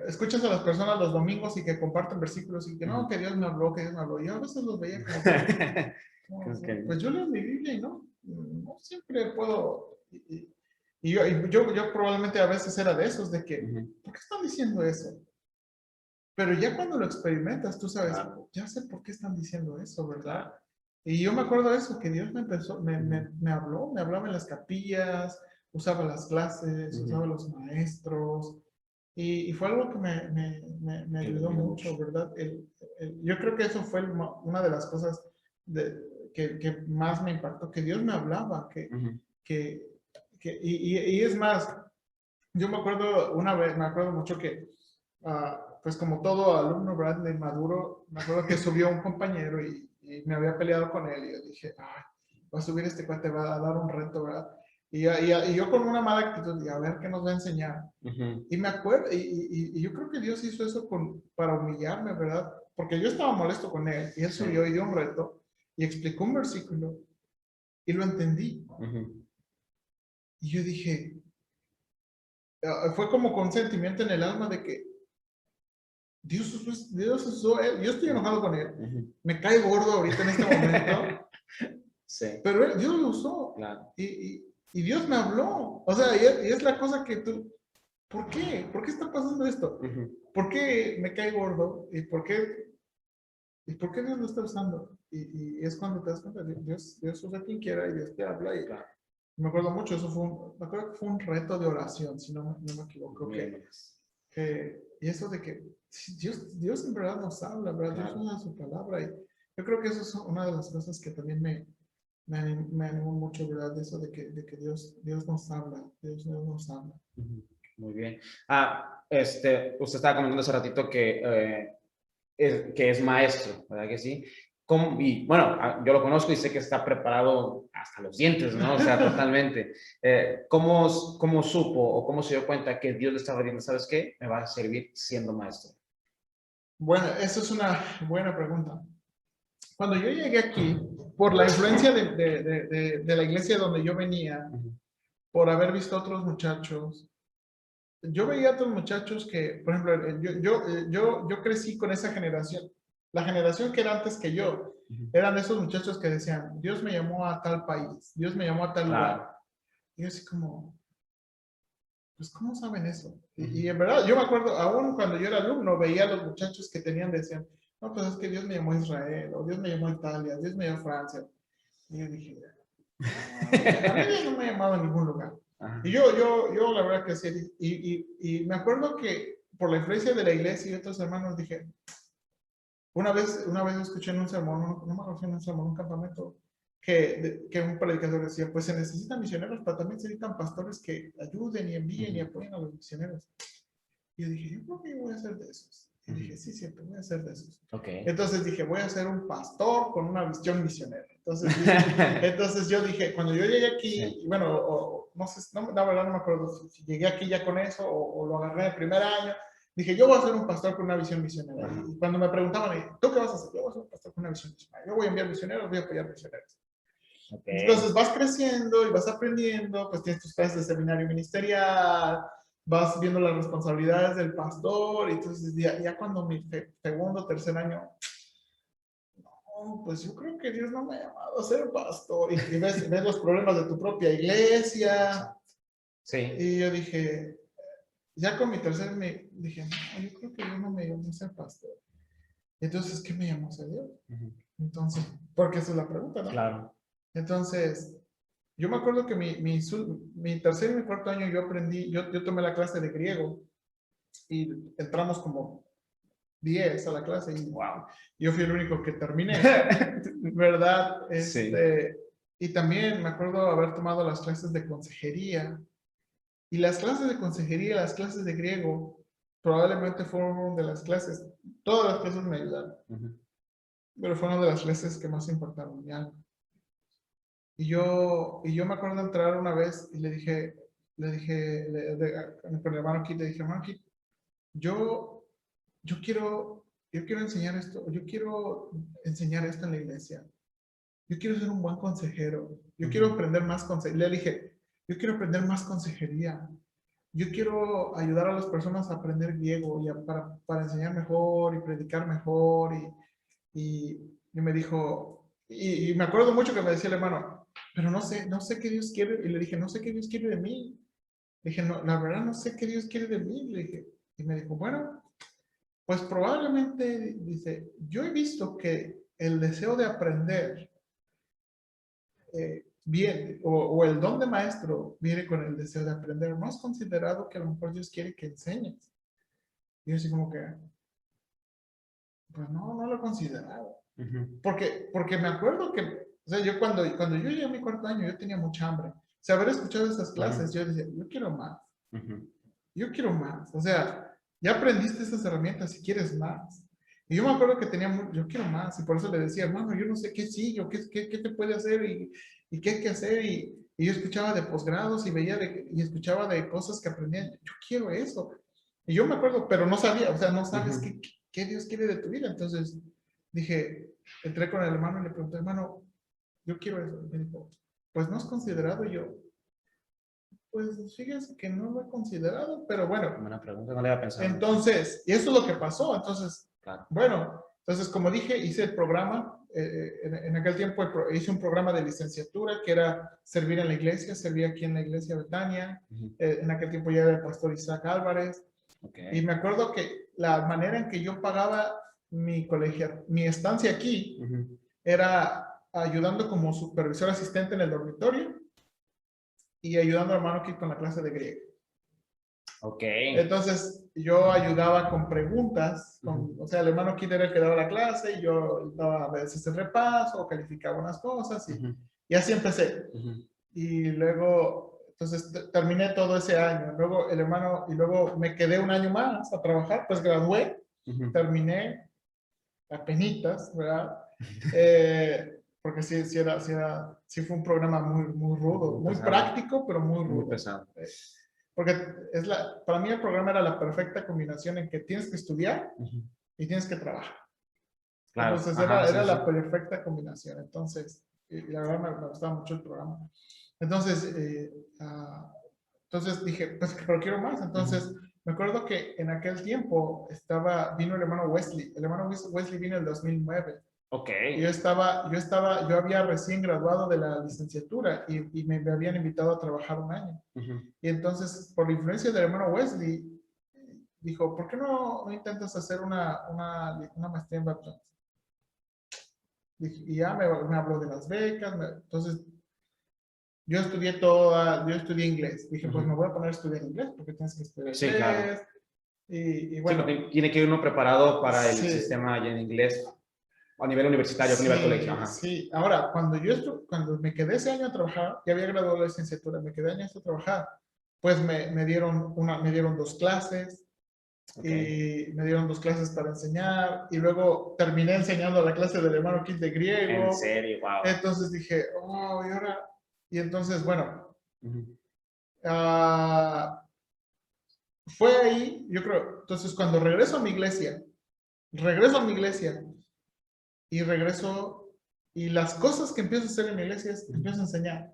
escuchas a las personas los domingos y que comparten versículos y que no, que Dios me habló, que Dios me habló. Yo a veces los veía como que, pues yo leo mi Biblia y no siempre puedo. Y yo probablemente a veces era de esos, de que, ¿por qué están diciendo eso? Pero ya cuando lo experimentas, tú sabes, ya sé por qué están diciendo eso, ¿verdad? Y yo me acuerdo de eso, que Dios me hablaba en las capillas, usaba las clases, usaba los maestros, y fue algo que me ayudó mucho, ¿verdad? Yo creo que eso fue una de las cosas que más me impactó, que Dios me hablaba,
Ujú.
y es más, yo me acuerdo una vez, me acuerdo mucho que, pues como todo alumno, ¿verdad? De maduro, me acuerdo que subió un compañero y me había peleado con él y yo dije, ay, va a subir este cuate, va a dar un reto, ¿verdad? Y yo con una mala actitud, y a ver qué nos va a enseñar.
Ujú.
Y me acuerdo, y yo creo que Dios hizo eso para humillarme, ¿verdad? Porque yo estaba molesto con él y él
Sí.
subió y dio un reto y explicó un versículo y lo entendí.
Ujú.
Y yo dije, fue como con sentimiento en el alma de que Dios usó él. Yo estoy enojado con él.
Ujú.
Me cae gordo ahorita en este momento,
Sí,
pero Dios lo usó.
claro.
Y Dios me habló. O sea, y es la cosa que tú, ¿por qué? ¿Por qué está pasando esto?
Ujú.
¿Por qué me cae gordo? ¿Y por qué Dios lo está usando? Y es cuando te das cuenta, Dios usa a quien quiera y Dios te habla. Y
Claro.
me acuerdo mucho, me acuerdo que fue un reto de oración, si no me equivoco,
Bien,
y eso de que sí, Dios en verdad nos habla, ¿verdad? Dios
claro.
usa su palabra. Y yo creo que eso es una de las cosas que también me animó mucho, ¿verdad? De eso de que Dios nos habla, Dios nos habla.
Ujú. Muy bien. Usted estaba comentando hace ratito que es maestro, ¿verdad que sí? Y bueno, yo lo conozco y sé que está preparado hasta los dientes, ¿no? O sea, totalmente. ¿Cómo supo o cómo se dio cuenta que Dios le estaba diciendo, ¿sabes qué? Me va a servir siendo maestro.
Bueno, eso es una buena pregunta. Cuando yo llegué aquí, por la influencia de la iglesia donde yo venía,
Ujú.
por haber visto a otros muchachos, yo veía a otros muchachos que, por ejemplo, yo crecí con esa generación, la generación que era antes que yo,
Ujú.
eran esos muchachos que decían, Dios me llamó a tal país, Dios me llamó a tal
Claro.
lugar. Y yo así como, pues, ¿cómo saben eso? Y
Ujú.
en verdad, yo me acuerdo, aún cuando yo era alumno, veía a los muchachos que decían, no, pues es que Dios me llamó a Israel, o Dios me llamó a Italia, Dios me llamó a Francia. Y yo dije, no, a mí Dios no me ha llamado a ningún lugar.
Ajá.
Y yo la verdad que sí, y me acuerdo que por la influencia de la iglesia y otros hermanos dije, una vez escuché en un sermón, no me acuerdo si en un sermón, un campamento, que un predicador decía, pues se necesitan misioneros, pero también se necesitan pastores que ayuden y envíen y
Ujú.
apoyen a los misioneros. Y yo dije, yo creo que yo voy a ser de esos. Y
Ujú.
dije, sí, siempre voy a ser de esos.
Ok.
Entonces dije, voy a ser un pastor con una visión misionera. Entonces yo dije, cuando yo llegué aquí,
Sí.
y bueno, no sé, no, la verdad no me acuerdo si llegué aquí ya con eso o lo agarré el primer año, dije, yo voy a ser un pastor con una visión misionera.
Ajá.
Y cuando me preguntaban, ¿tú qué vas a hacer? Yo voy a ser un pastor con una visión misionera. Yo voy a enviar misioneros, voy a apoyar misioneros.
Ok.
Entonces vas creciendo y vas aprendiendo, pues tienes tus clases de seminario ministerial, vas viendo las responsabilidades del pastor, y entonces ya cuando mi segundo, tercer año, no, pues yo creo que Dios no me ha llamado a ser pastor, y ves los problemas de tu propia iglesia,
Sí.
y yo dije, ya con mi tercer me dije, no, yo creo que Dios no me llamó a ser pastor. Entonces, ¿qué me llamó a ser Dios?
Ujú.
Entonces, porque esa es la pregunta, ¿no?
Claro.
Entonces, yo me acuerdo que mi tercer y mi cuarto año yo aprendí, yo tomé la clase de griego y entramos como 10 a la clase y
Wow.
yo fui el único que terminé, ¿verdad?
Sí.
Y también me acuerdo haber tomado las clases de consejería y las clases de consejería, las clases de griego, probablemente fueron de las clases, todas las clases me ayudaron,
Ujú.
pero fueron de las clases que más importaron mi alma. Y yo me acuerdo de entrar una vez y con el hermano Kit, le dije, hermano Kit, yo, yo quiero enseñar esto, yo quiero enseñar esto en la iglesia. Yo quiero ser un buen consejero. Yo quiero
Ujú.
aprender más consejería. Le dije, yo quiero aprender más consejería. Yo quiero ayudar a las personas a aprender griego para enseñar mejor y predicar mejor. Y me dijo, y me acuerdo mucho que me decía el hermano, pero no sé qué Dios quiere. Y le dije, no sé qué Dios quiere de mí. Le dije, no, la verdad no sé qué Dios quiere de mí. Le dije, y me dijo, bueno, pues probablemente, dice, yo he visto que el deseo de aprender bien, o el don de maestro viene con el deseo de aprender. ¿No has considerado que a lo mejor Dios quiere que enseñes? Y yo así como que, pues no lo he considerado.
Ujú.
Porque me acuerdo que O sea, yo cuando yo llegué a mi cuarto año, yo tenía mucha hambre. O sea, haber escuchado esas clases, yo decía, yo quiero más. Yo quiero más. O sea, ya aprendiste esas herramientas y quieres más. Y yo me acuerdo que yo quiero más. Y por eso le decía, hermano, yo no sé qué sigue o qué te puede hacer y qué hay que hacer. Y yo escuchaba de posgrados y y escuchaba de cosas que aprendían. Yo quiero eso. Y yo me acuerdo, pero no sabía, o sea, no sabes qué Dios quiere de tu vida. Entonces dije, entré con el hermano y le pregunté, hermano, yo quiero eso. Y me dijo, pues no has considerado. Y yo, pues fíjese que no lo he considerado, pero bueno.
Buena pregunta, no le había pensado.
Entonces, y eso es lo que pasó. Entonces,
claro.
bueno, entonces como dije, hice el programa. En aquel tiempo hice un programa de licenciatura que era servir en la iglesia. Serví aquí en la iglesia Betania. En aquel tiempo ya era el pastor Isaac Álvarez. Y me acuerdo que la manera en que yo pagaba mi estancia aquí era ayudando como supervisor asistente en el dormitorio y ayudando al hermano Kit con la clase de griego.
Ok.
Entonces, yo ayudaba con preguntas, o sea, el hermano Kit era el que daba la clase y yo daba a veces el repaso o calificaba unas cosas y así empecé. Y luego, entonces, terminé todo ese año. Luego el hermano, y luego me quedé un año más a trabajar, pues gradué, terminé apenitas, ¿verdad? Porque sí fue un programa muy rudo, muy práctico, pero muy rudo.
Muy pesado.
Porque para mí el programa era la perfecta combinación en que tienes que estudiar y tienes que trabajar. Claro. Entonces era la perfecta combinación. Entonces, y la verdad me gustaba mucho el programa. Entonces, entonces dije, pues, pero quiero más. Entonces, me acuerdo que en aquel tiempo vino el hermano Wesley. El hermano Wesley vino en el 2009.
Ok.
Y yo había recién graduado de la licenciatura y me habían invitado a trabajar un año. Y entonces, por la influencia del hermano Wesley, dijo, ¿por qué no intentas hacer una maestría en baptismo? Y ya me habló de las becas. Entonces, yo estudié inglés. Dije, pues me voy a poner a estudiar inglés porque tienes que estudiar inglés.
Sí, claro.
Y bueno.
Sí, tiene que ir uno preparado para el sistema en inglés a nivel universitario, a nivel colegio.
Sí, ahora, cuando me quedé ese año a trabajar, ya había graduado la licenciatura, me quedé años a trabajar, pues me dieron 2 clases. Y me dieron 2 clases para enseñar y luego terminé enseñando la clase del hermano Kit de griego.
En serio, wow.
Entonces dije, oh, y ahora, y entonces, bueno, fue ahí, yo creo, entonces cuando regreso a mi iglesia y las cosas que empiezo a hacer en mi iglesia es, empiezo a enseñar.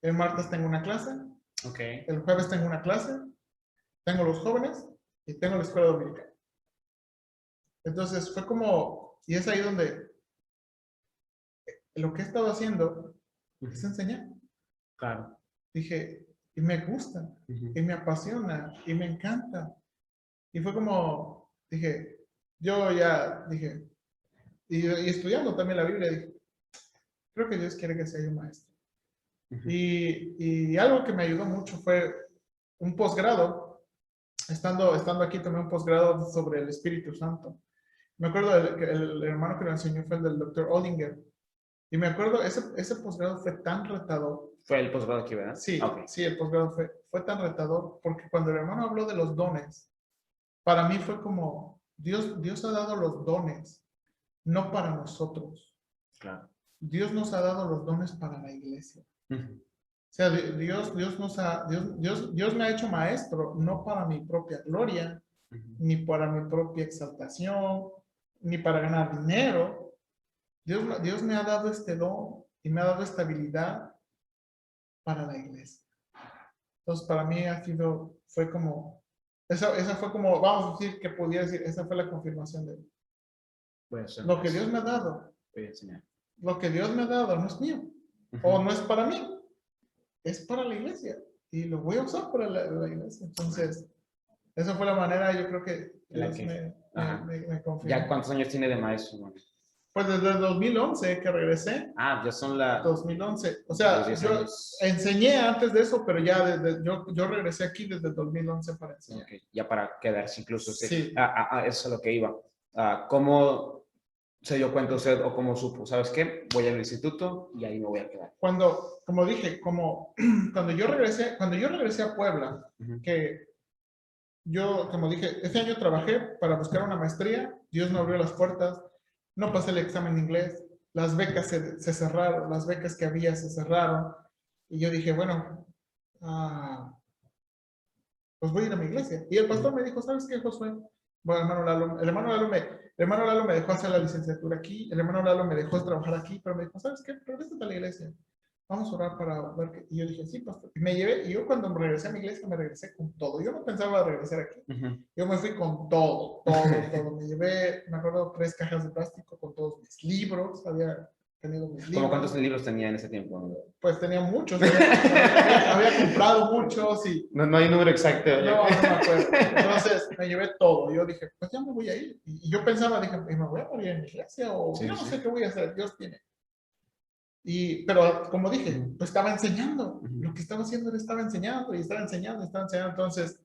El martes tengo una clase, el jueves tengo una clase, tengo los jóvenes y tengo la escuela dominical. Entonces fue como, y es ahí donde lo que he estado haciendo es enseñar.
Claro.
Dije, y me gusta, y me apasiona, y me encanta. Y fue como, dije, y estudiando también la Biblia, dije, creo que Dios quiere que sea yo maestro. Y algo que me ayudó mucho fue un posgrado. Estando aquí tomé un posgrado sobre el Espíritu Santo. Me acuerdo que el hermano que lo enseñó fue el del Dr. Ollinger. Y me acuerdo, ese posgrado fue tan retador.
¿Fue el posgrado aquí, verdad?
Sí, sí, el posgrado fue tan retador porque cuando el hermano habló de los dones, para mí fue como, Dios ha dado los dones, no para nosotros.
Claro.
Dios nos ha dado los dones para la iglesia. O sea, Dios me ha hecho maestro, no para mi propia gloria, ni para mi propia exaltación, ni para ganar dinero. Dios me ha dado este don y me ha dado esta habilidad para la iglesia. Entonces, para mí fue como, esa fue como, vamos a decir que pudiera decir, esa fue la confirmación de lo que Dios me ha dado. Lo que Dios me ha dado no es mío, o no es para mí, es para la iglesia. Y lo voy a usar para la iglesia. Entonces, esa fue la manera, yo creo que Dios me confirmó.
¿Ya cuántos años tiene de maestro?
Pues desde el 2011 que regresé.
Ya son
2011. O sea, yo enseñé antes de eso, pero ya yo regresé aquí desde el 2011 para enseñar.
Ya para quedarse incluso.
Sí.
Eso es lo que iba. ¿Cómo se dio cuenta usted o cómo supo? ¿Sabes qué? Voy al instituto y ahí me voy a quedar.
Como dije, cuando yo regresé a Puebla, que yo, como dije, ese año trabajé para buscar una maestría, Dios me abrió las puertas, no pasé el examen de inglés, las becas se cerraron, las becas que había se cerraron, y yo dije, bueno, pues voy a ir a mi iglesia. Y el pastor me dijo, ¿sabes qué, Josué? Bueno, el hermano Lalo me dejó hacer la licenciatura aquí, el hermano Lalo me dejó trabajar aquí, pero me dijo, ¿sabes qué? Regrésate a la iglesia. Vamos a orar para ver qué. Y yo dije, sí, pastor. Y me llevé, y yo cuando me regresé a mi iglesia, me regresé con todo. Yo no pensaba regresar aquí. Yo me fui con todo, todo, todo. Me llevé, me acuerdo, 3 cajas de plástico con todos mis libros. Había tenido mis
¿Cómo
libros.
cuántos libros tenía en ese tiempo?
Pues tenía muchos. Había comprado muchos y...
No hay número exacto.
No me acuerdo. Entonces me llevé todo. Yo dije, pues ya me voy a ir. Y yo pensaba, dije, me voy a morir en mi iglesia o
Sí,
yo no
sí.
sé qué voy a hacer. Dios tiene. Pero como dije, pues estaba enseñando. Lo que estaba haciendo era estaba enseñando y estaba enseñando y estaba enseñando. Entonces,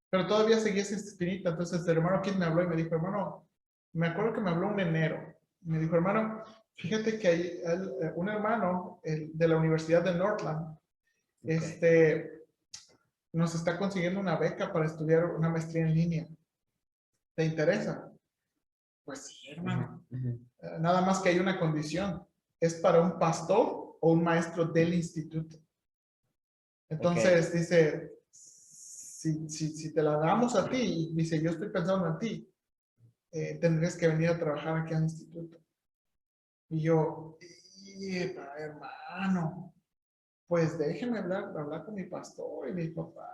pero todavía seguía esa espinita. Entonces el hermano Kid me habló y me dijo, hermano, me acuerdo que me habló un enero. Me dijo, hermano, fíjate que hay un hermano de la Universidad de Northland, nos está consiguiendo una beca para estudiar una maestría en línea. ¿Te interesa? Pues sí, hermano. Nada más que hay una condición. Es para un pastor o un maestro del instituto. Entonces dice, si te la damos a ti, dice, yo estoy pensando en ti, tendrías que venir a trabajar aquí al instituto. Y yo, hermano, pues déjeme hablar con mi pastor y mi papá.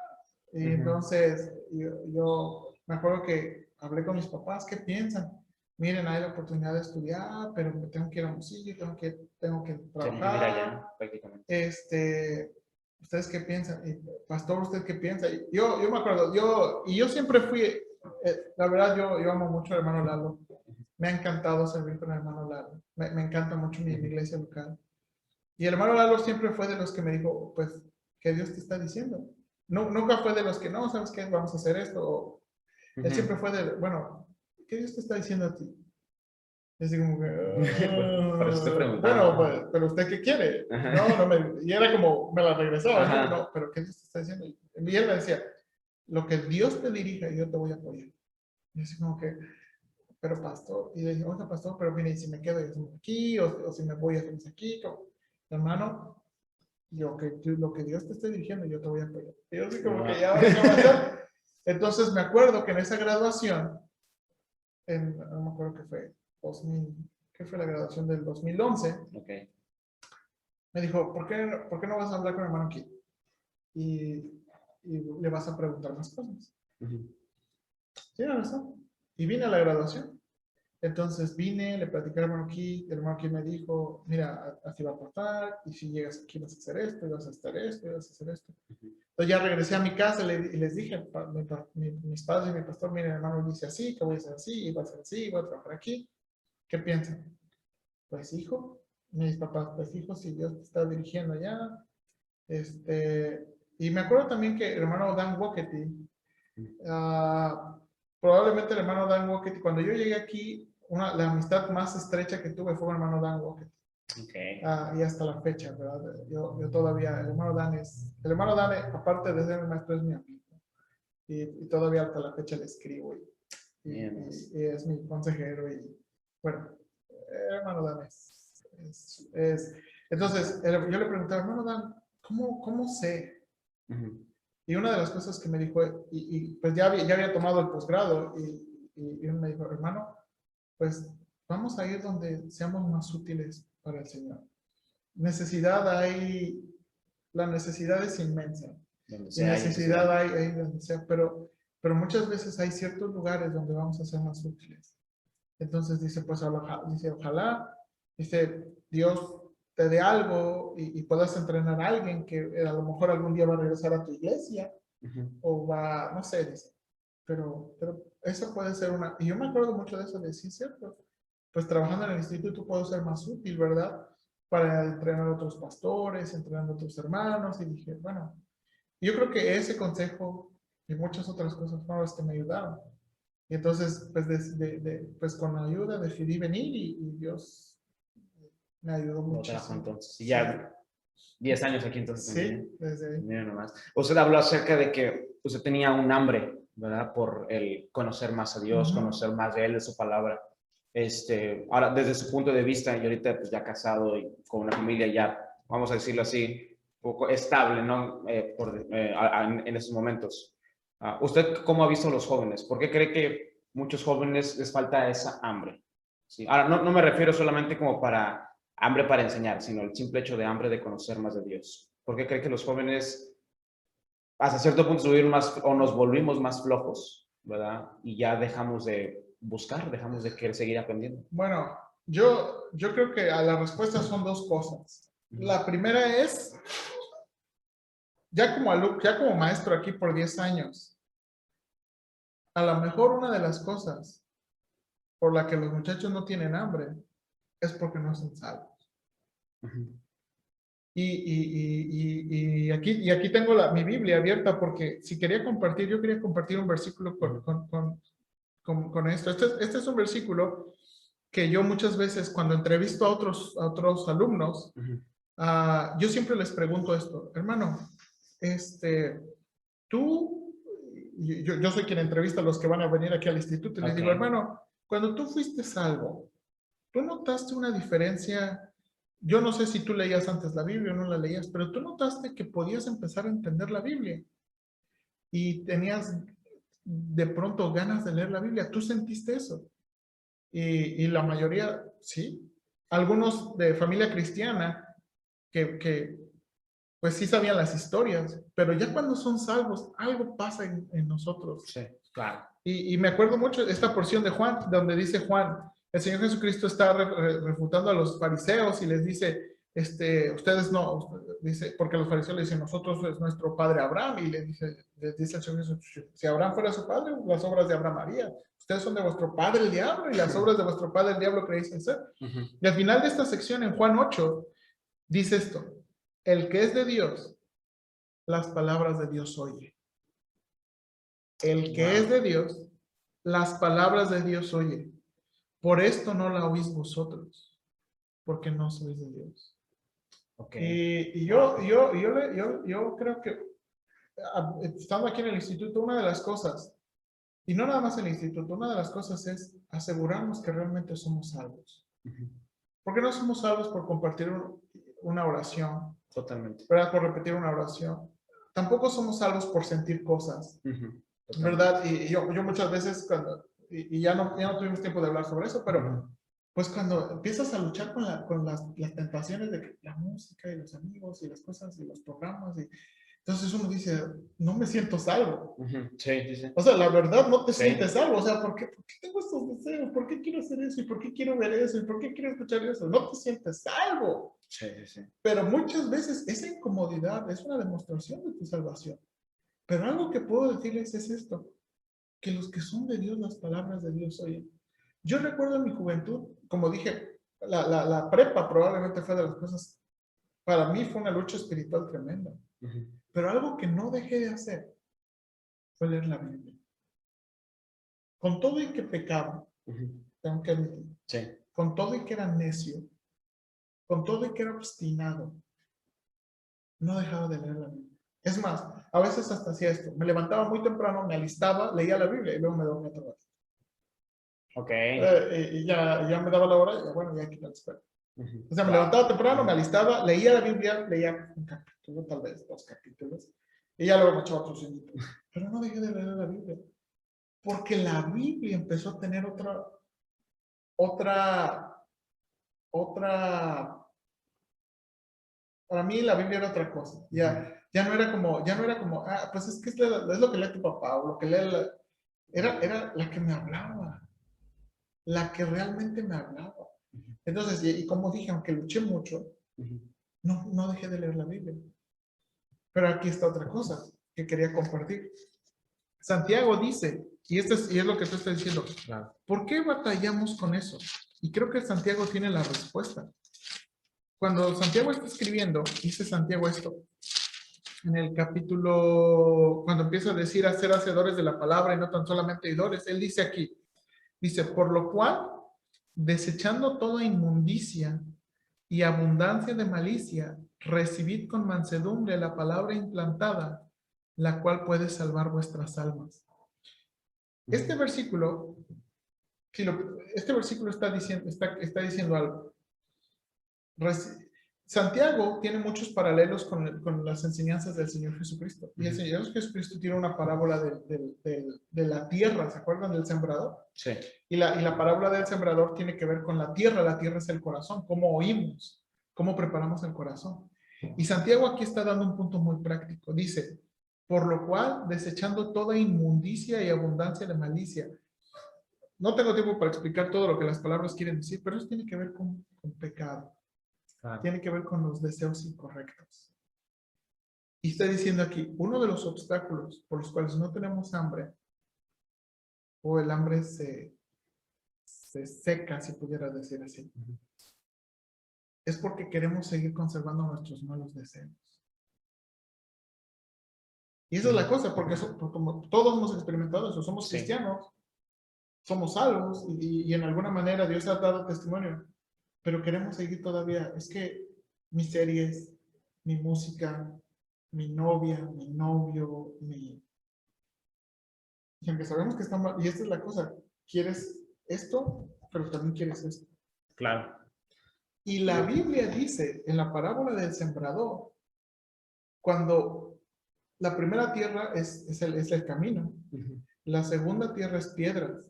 Y entonces yo me acuerdo que hablé con mis papás, ¿qué piensan? Miren, hay la oportunidad de estudiar, pero me tengo que ir a un sitio, tengo que trabajar.
Allá, prácticamente.
¿Ustedes qué piensan? Y, pastor, ¿usted qué piensa? Y yo me acuerdo, yo siempre fui, la verdad, yo amo mucho al hermano Lalo. Me ha encantado servir con el hermano Lalo. Me encanta mucho mi iglesia local. Y el hermano Lalo siempre fue de los que me dijo, pues, ¿qué Dios te está diciendo? No, nunca fue de los que, no, ¿sabes qué? Vamos a hacer esto. Él siempre fue de, bueno, ¿qué Dios te está diciendo a ti? Y así como que,
Por eso te preguntaba.
bueno, pues, pero ¿usted qué quiere? Y era como, me la regresaba, ¿no? No, pero ¿qué Dios te está diciendo? Y él me decía, lo que Dios te dirija, yo te voy a apoyar. Y así como que, pero pastor, y le dije, oiga, pastor, pero mire, si me quedo aquí, o si me voy a hacer aquí, hermano, lo que Dios te esté dirigiendo, yo te voy a apoyar. Y yo así como que ya, ¿qué va a hacer? Entonces me acuerdo que en esa graduación, no me acuerdo qué fue, 2000, ¿qué fue la graduación del 2011? Me dijo, ¿por qué no vas a hablar con el hermano Kid? Y le vas a preguntar más cosas. Tiene razón. Y vine a la graduación. Entonces vine, le platicé al hermano Kid, el hermano Kid me dijo, mira, así va a pasar, y si llegas aquí vas a hacer esto, y vas a hacer esto, y vas a hacer esto. Entonces ya regresé a mi casa y les dije, mis padres y mi pastor, miren, hermano, dice así, que voy a hacer así, y voy a hacer así, voy a trabajar aquí. ¿Qué piensan? Pues hijo, mis papás, pues hijo, si Dios te está dirigiendo allá. Y me acuerdo también que el hermano Dan Wokety, probablemente el hermano Dan Wokety, cuando yo llegué aquí, la amistad más estrecha que tuve fue el hermano Dan Wokety. Y hasta la fecha, ¿verdad? Yo todavía, el hermano Dan, aparte de ser mi maestro, es mi amigo. Y todavía hasta la fecha le escribo y es mi consejero. Y bueno, hermano Dan entonces, yo le pregunté, hermano Dan, ¿cómo sé? Y una de las cosas que me dijo, pues ya había tomado el posgrado, y él me dijo, hermano, pues vamos a ir donde seamos más útiles para el Señor. La necesidad es inmensa. Y necesidad hay donde sea, pero muchas veces hay ciertos lugares donde vamos a ser más útiles. Entonces dice, pues ojalá, dice, Dios te dé algo y puedas entrenar a alguien que a lo mejor algún día va a regresar a tu iglesia o va, no sé, dice, pero eso puede ser y yo me acuerdo mucho de eso, de sí, cierto, pues trabajando en el instituto puedo ser más útil, ¿verdad? Para entrenar a otros pastores, entrenar a otros hermanos, y dije, bueno, yo creo que ese consejo y muchas otras cosas fueron las que me ayudaron. Y entonces, pues, pues con la ayuda decidí venir y Dios me ayudó
Lo trajo
muchísimo.
entonces. Y ya 10 años aquí entonces.
Sí, desde ahí.
Mira nomás. Usted habló acerca de que usted tenía un hambre, ¿verdad? Por el conocer más a Dios, conocer más de Él, de su palabra. Ahora, desde su punto de vista, y ahorita pues ya casado y con una familia ya, vamos a decirlo así, un poco estable, ¿no? En esos momentos. ¿Usted cómo ha visto a los jóvenes? ¿Por qué cree que muchos jóvenes les falta esa hambre? ¿Sí? Ahora, no me refiero solamente como para hambre para enseñar, sino el simple hecho de hambre de conocer más de Dios. ¿Por qué cree que los jóvenes hasta cierto punto subir más o nos volvimos más flojos, ¿verdad? Y ya dejamos de buscar, dejamos de querer seguir aprendiendo?
Bueno, yo creo que a la respuesta son dos cosas. La primera es, ya como maestro aquí por 10 años, a lo mejor una de las cosas por la que los muchachos no tienen hambre es porque no son salvos. Y aquí tengo mi Biblia abierta porque si quería compartir, yo quería compartir un versículo con esto. Este es un versículo que yo muchas veces cuando entrevisto a otros alumnos, yo siempre les pregunto esto, hermano, yo soy quien entrevista a los que van a venir aquí al instituto y les digo, hermano, cuando tú fuiste salvo, ¿tú notaste una diferencia? Yo no sé si tú leías antes la Biblia o no la leías, pero tú notaste que podías empezar a entender la Biblia y tenías de pronto ganas de leer la Biblia. ¿Tú sentiste eso? Y la mayoría, sí. Algunos de familia cristiana que pues sí sabían las historias, pero ya cuando son salvos, algo pasa en nosotros.
Sí, claro.
Y me acuerdo mucho de esta porción de Juan, donde dice Juan, el Señor Jesucristo está refutando a los fariseos y les dice, ustedes no, dice, porque los fariseos le dicen, nosotros es nuestro padre Abraham, y les dice el Señor Jesucristo, si Abraham fuera su padre, las obras de Abraham haría. Ustedes son de vuestro padre el diablo, y las obras de vuestro padre el diablo creéis hacer. Y al final de esta sección, en Juan 8, dice esto, el que es de Dios, las palabras de Dios oye. El que es de Dios, las palabras de Dios oye. Por esto no la oís vosotros, porque no sois de Dios. Y yo creo que, estando aquí en el instituto, una de las cosas, y no nada más en el instituto, una de las cosas es asegurarnos que realmente somos salvos. Porque no somos salvos por compartir una oración.
Totalmente.
¿Verdad? Por repetir una oración. Tampoco somos salvos por sentir cosas. ¿Verdad? Y yo muchas veces, y ya no tuvimos tiempo de hablar sobre eso, pero pues cuando empiezas a luchar con las tentaciones de la música y los amigos y las cosas y los programas, entonces uno dice, no me siento salvo.
Sí, sí.
O sea, la verdad no te sientes salvo. O sea, ¿por qué tengo estos deseos? ¿Por qué quiero hacer eso? ¿Y por qué quiero ver eso? ¿Y por qué quiero escuchar eso? No te sientes salvo.
Sí.
Pero muchas veces esa incomodidad es una demostración de tu salvación. Pero algo que puedo decirles es esto, que los que son de Dios, las palabras de Dios oyen. Yo recuerdo en mi juventud, como dije, la prepa probablemente fue de las cosas, para mí fue una lucha espiritual tremenda. Pero algo que no dejé de hacer fue leer la Biblia. Con todo y que pecaba, tengo que admitir, con todo y que era necio, con todo y que era obstinado, no dejaba de leer la Biblia. Es más, a veces hasta hacía esto. Me levantaba muy temprano, me alistaba, leía la Biblia y luego me dormía otra vez. Y ya me daba la hora y bueno, ya aquí la espera. O sea, me levantaba temprano, me alistaba, leía la Biblia, leía un capítulo, tal vez 2 capítulos, y ya luego me echaba otros 5. Pero no dejé de leer la Biblia. Porque la Biblia empezó a tener para mí la Biblia era otra cosa. Ya no era como, pues es que es lo que lee tu papá o lo que lee era la que me hablaba, la que realmente me hablaba. Entonces, y como dije, aunque luché mucho, no dejé de leer la Biblia. Pero aquí está otra cosa que quería compartir. Santiago dice, y es lo que tú estás diciendo, ¿por qué batallamos con eso? Y creo que Santiago tiene la respuesta. Cuando Santiago está escribiendo, dice Santiago esto. en el capítulo, cuando empieza a decir a ser hacedores de la palabra y no tan solamente oidores, él dice aquí, dice, por lo cual, desechando toda inmundicia y abundancia de malicia, recibid con mansedumbre la palabra implantada, la cual puede salvar vuestras almas. Este versículo, este versículo está diciendo algo. Santiago tiene muchos paralelos con las enseñanzas del Señor Jesucristo. Y el Señor Jesucristo tiene una parábola de la tierra, ¿se acuerdan del sembrador?
Sí.
Y la parábola del sembrador tiene que ver con la tierra es el corazón, cómo oímos, cómo preparamos el corazón. Y Santiago aquí está dando un punto muy práctico. Dice, por lo cual, desechando toda inmundicia y abundancia de malicia. No tengo tiempo para explicar todo lo que las palabras quieren decir, pero eso tiene que ver con pecado. Tiene que ver con los deseos incorrectos. Y está diciendo aquí, uno de los obstáculos por los cuales no tenemos hambre, o el hambre se seca, si pudiera decir así, es porque queremos seguir conservando nuestros malos deseos. Y esa es la cosa, porque como todos hemos experimentado eso, somos cristianos, somos salvos, y en alguna manera Dios ha dado testimonio, pero queremos seguir todavía. Es que mis series, mi música, mi novia, mi novio, y aunque sabemos que está mal, y esta es la cosa, quieres esto, pero también quieres esto.
Claro.
Y la Biblia dice, en la parábola del sembrador, cuando la primera tierra es el camino, la segunda tierra es piedras,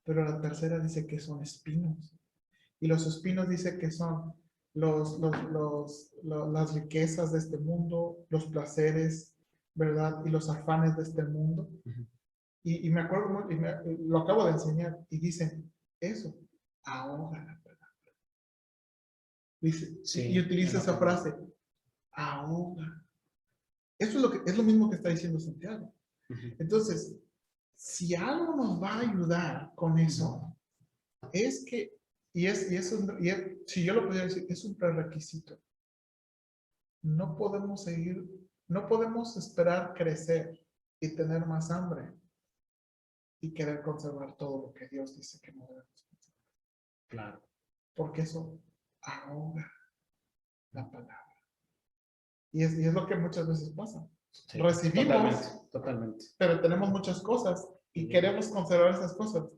pero la tercera dice que son espinos. Y los espinos dice que son las riquezas de este mundo, los placeres, ¿verdad? Y los afanes de este mundo. Y me acuerdo, lo acabo de enseñar, y dicen, eso ahoga la palabra. Dice, y utiliza esa frase, ahoga. Eso es lo mismo que está diciendo Santiago. Entonces, si algo nos va a ayudar con eso, es que, si yo lo pudiera decir, es un prerequisito. No podemos esperar crecer y tener más hambre y querer conservar todo lo que Dios dice que no debemos conservar.
Claro.
Porque eso ahoga la palabra. Y es lo que muchas veces pasa.
Sí,
Recibimos,
totalmente.
pero tenemos muchas cosas y queremos conservar esas cosas,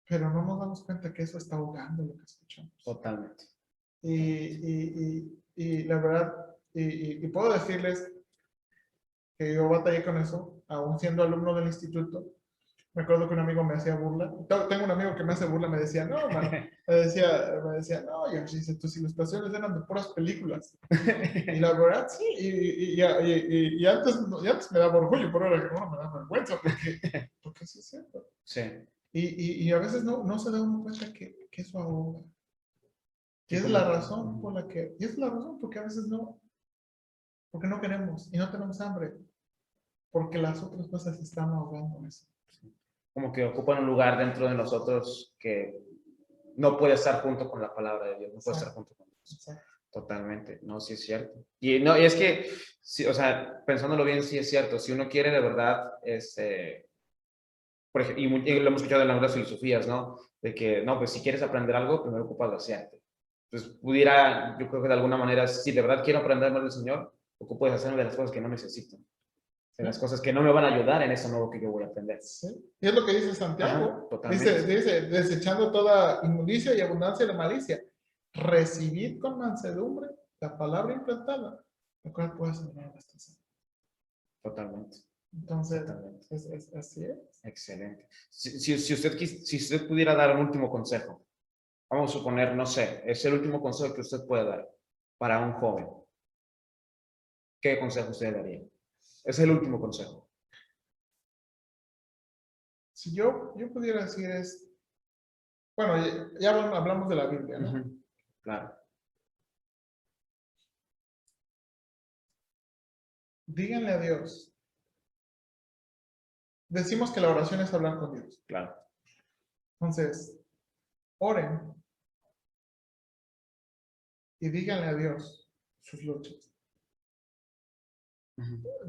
pero no nos damos cuenta que eso está ahogando lo que escuchamos.
Totalmente.
Y la verdad, y puedo decirles que yo batallé con eso, aún siendo alumno del instituto. Me acuerdo que un amigo me hacía burla. Tengo un amigo que me hace burla, me decía, no, man. Me decía, no, yo dice, tus ilustraciones eran de puras películas. Y la verdad, sí, y antes me daba orgullo, pero ahora que no me da vergüenza, porque sí es cierto.
Sí.
Y a veces no se da uno cuenta que eso ahoga. Y es la razón por la que, y es la razón porque a veces porque no queremos y no tenemos hambre, porque las otras cosas están ahogando eso.
Como que ocupan un lugar dentro de nosotros que no puede estar junto con la palabra de Dios, no puede estar junto con Dios. Exacto. Totalmente, no, sí es cierto. Y no, y es que, sí, o sea, pensándolo bien, sí es cierto. Si uno quiere de verdad, por ejemplo, y lo hemos escuchado en algunas filosofías, ¿no? De que, no, pues si quieres aprender algo, primero ocupas vaciarte. Entonces, yo creo que de alguna manera, si de verdad quiero aprender más del Señor, ocupo de hacerme de las cosas que no necesito. De las cosas que no me van a ayudar en eso nuevo que yo voy a aprender.
¿Sí? Y es lo que dice Santiago.
Ajá,
dice, desechando toda inmundicia y abundancia de malicia, recibid con mansedumbre la palabra implantada, la cual puede salvar vuestras almas.
Totalmente.
Entonces, así es.
Excelente. Si usted pudiera dar un último consejo, vamos a suponer, no sé, es el último consejo que usted puede dar para un joven. ¿Qué consejo usted daría? Es el último consejo.
Si yo pudiera decir bueno, ya hablamos de la Biblia, ¿no?
Claro.
Díganle a Dios. Decimos que la oración es hablar con Dios.
Claro.
Entonces, oren y díganle a Dios sus luchas.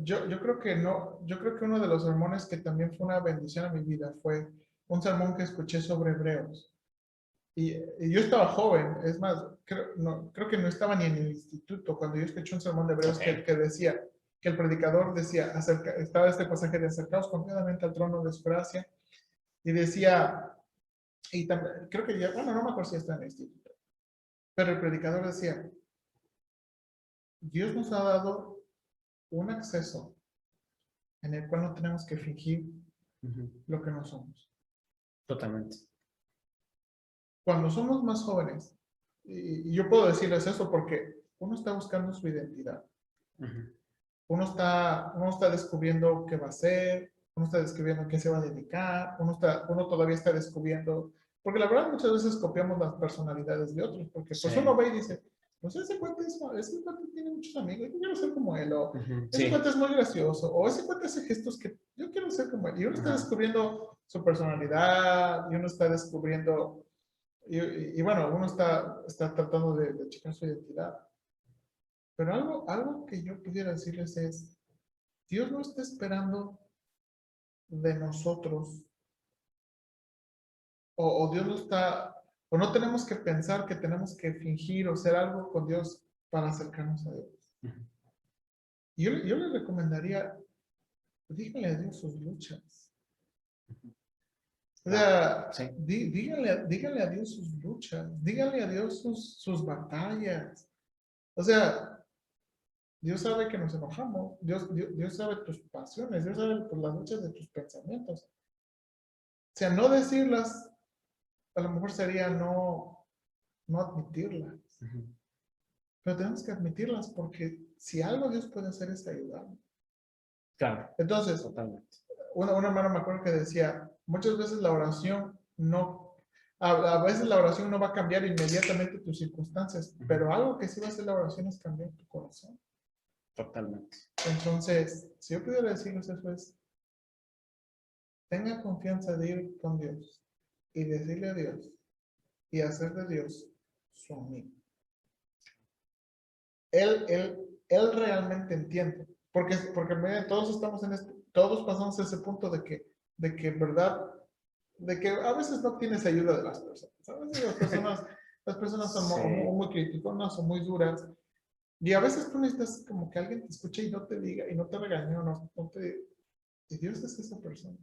Yo creo que no, yo creo que uno de los sermones que también fue una bendición a mi vida fue un sermón que escuché sobre Hebreos. Y yo estaba joven, es más, creo que no estaba ni en el instituto cuando yo escuché un sermón de Hebreos
Okay.
que decía, que el predicador decía, estaba este pasaje de acercaos confiadamente al trono de su gracia, y decía, y también, creo que ya, bueno, no me acuerdo si está en el instituto, pero el predicador decía, Dios nos ha dado un acceso en el cual no tenemos que fingir lo que no somos.
Totalmente.
Cuando somos más jóvenes, y yo puedo decirles eso porque uno está buscando su identidad. Uno está descubriendo qué va a hacer, uno está descubriendo qué se va a dedicar, uno todavía está descubriendo, porque la verdad muchas veces copiamos las personalidades de otros, porque pues
Sí.
uno ve y dice, pues ese cuate tiene muchos amigos, yo quiero ser como él, o ese
Sí.
cuate es muy gracioso, o ese cuate hace gestos que yo quiero ser como él, y uno está descubriendo su personalidad, y uno está descubriendo, y bueno, uno está tratando de checar su identidad. Pero algo que yo pudiera decirles es, Dios no está esperando de nosotros, o Dios no está, o no tenemos que pensar que tenemos que fingir o ser algo con Dios para acercarnos a Dios. Yo le recomendaría, díganle a Dios sus luchas. O sea,
Sí.
díganle a Dios sus luchas, díganle a Dios sus batallas. O sea, Dios sabe que nos enojamos, Dios sabe tus pasiones, Dios sabe pues, las luchas de tus pensamientos. O sea, no decirlas, a lo mejor sería no admitirlas. Pero tenemos que admitirlas porque si algo Dios puede hacer es ayudarnos.
Claro.
Entonces,
Totalmente.
un hermano me acuerdo que decía, muchas veces la oración no, a veces la oración no va a cambiar inmediatamente tus circunstancias, pero algo que sí va a hacer la oración es cambiar tu corazón.
Totalmente.
Entonces, si yo pudiera decirles eso es, tenga confianza de ir con Dios y decirle a Dios y hacer de Dios su amigo. Él realmente entiende, porque miren, todos estamos todos pasamos a ese punto ¿verdad? De que a veces no tienes ayuda de las personas. A veces las personas son
Sí.
muy criticonas o muy duras. Y a veces tú necesitas como que alguien te escuche y no te diga, y no te regañe, y Dios es esa persona.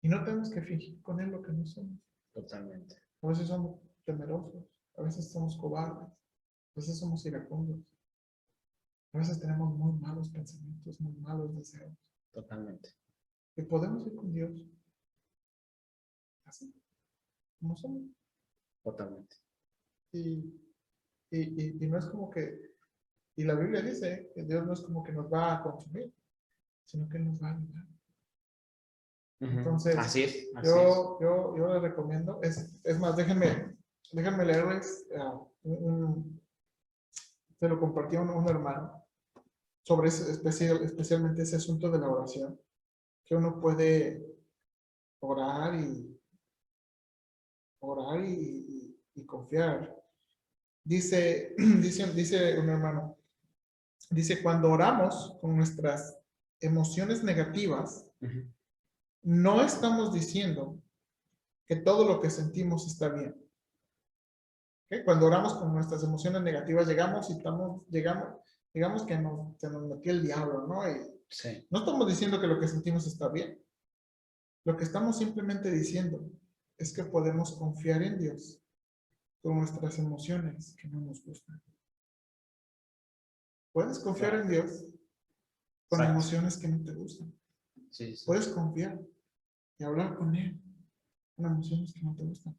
Y no tenemos que fingir con Él lo que no somos.
Totalmente.
A veces somos temerosos, a veces somos cobardes, a veces somos iracundos, a veces tenemos muy malos pensamientos, muy malos deseos.
Totalmente.
Y podemos ir con Dios así, como somos.
Totalmente.
Y no es como que, y la Biblia dice que Dios no es como que nos va a consumir, sino que Él nos va a ayudar. Entonces,
Así es. Así
yo les recomiendo, es más, déjenme leerles, se lo compartí a un hermano sobre especialmente ese asunto de la oración, que uno puede orar y confiar. Dice un hermano, dice, cuando oramos con nuestras emociones negativas, no estamos diciendo que todo lo que sentimos está bien. ¿Okay? Cuando oramos con nuestras emociones negativas, llegamos digamos que se nos metió el diablo, ¿no? Y
Sí.
no estamos diciendo que lo que sentimos está bien. Lo que estamos simplemente diciendo es que podemos confiar en Dios con nuestras emociones que no nos gustan. Puedes confiar en Dios con
Exacto.
emociones que no te gustan.
Sí, sí.
Puedes confiar y hablar con Él con emociones que no te gustan.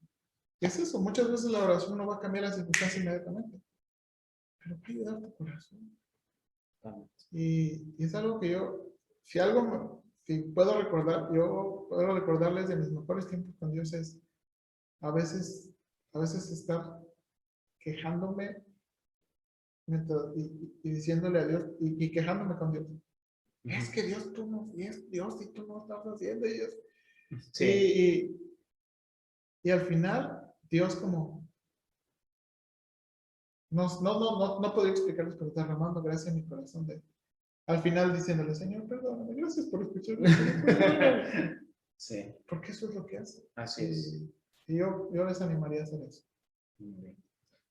Y es eso, muchas veces la oración no va a cambiar las circunstancias inmediatamente, pero va a ayudar tu corazón. Y es algo que si puedo recordar, yo puedo recordarles de mis mejores tiempos con Dios es a veces estar quejándome y diciéndole a Dios y quejándome con Dios. Es que Dios, tú no, y es Dios y tú no estás haciendo.
Sí.
Y al final, Dios como, no podría explicarles, pero derramando gracia en mi corazón al final diciéndole, Señor, perdóname, gracias por escucharme. Perdóname.
Sí,
Porque eso es lo que hace.
así es.
Y yo les animaría a hacer eso.
Muy bien.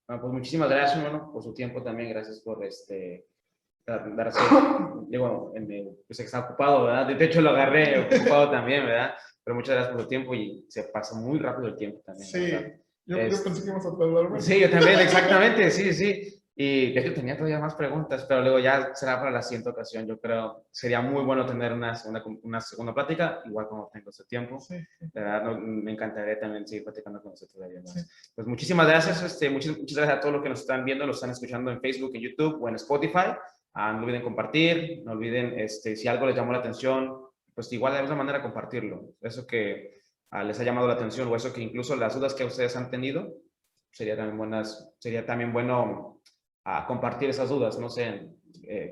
Bueno, pues muchísimas gracias, hermano, por su tiempo también. Gracias por darse, digo, pues que está ocupado, ¿verdad? De hecho, lo agarré ocupado también, ¿verdad? Pero muchas gracias por su tiempo y se pasa muy rápido el tiempo también.
Sí,
¿verdad?
yo pensé que íbamos a tardar más.
Sí, yo también, exactamente, sí, sí. Y de hecho tenía todavía más preguntas, pero luego ya será para la siguiente ocasión. Yo creo sería muy bueno tener una segunda plática, igual cuando tengo ese tiempo.
Sí, sí.
De verdad, me encantaría también seguir platicando con usted todavía más.
Sí.
Pues muchísimas gracias, muchas gracias a todos los que nos están viendo, los están escuchando en Facebook, en YouTube o en Spotify. No olviden compartir, no olviden, si algo les llamó la atención, pues igual de alguna manera compartirlo. Eso que les ha llamado la atención o eso que incluso las dudas que ustedes han tenido, sería también bueno compartir esas dudas, no sé,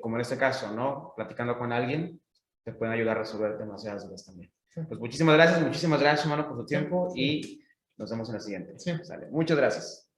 como en este caso, ¿no? Platicando con alguien, te pueden ayudar a resolver demasiadas dudas también.
Sí.
Pues muchísimas gracias, hermano, por su tiempo y nos vemos en la siguiente.
Sí.
Sale. Muchas gracias.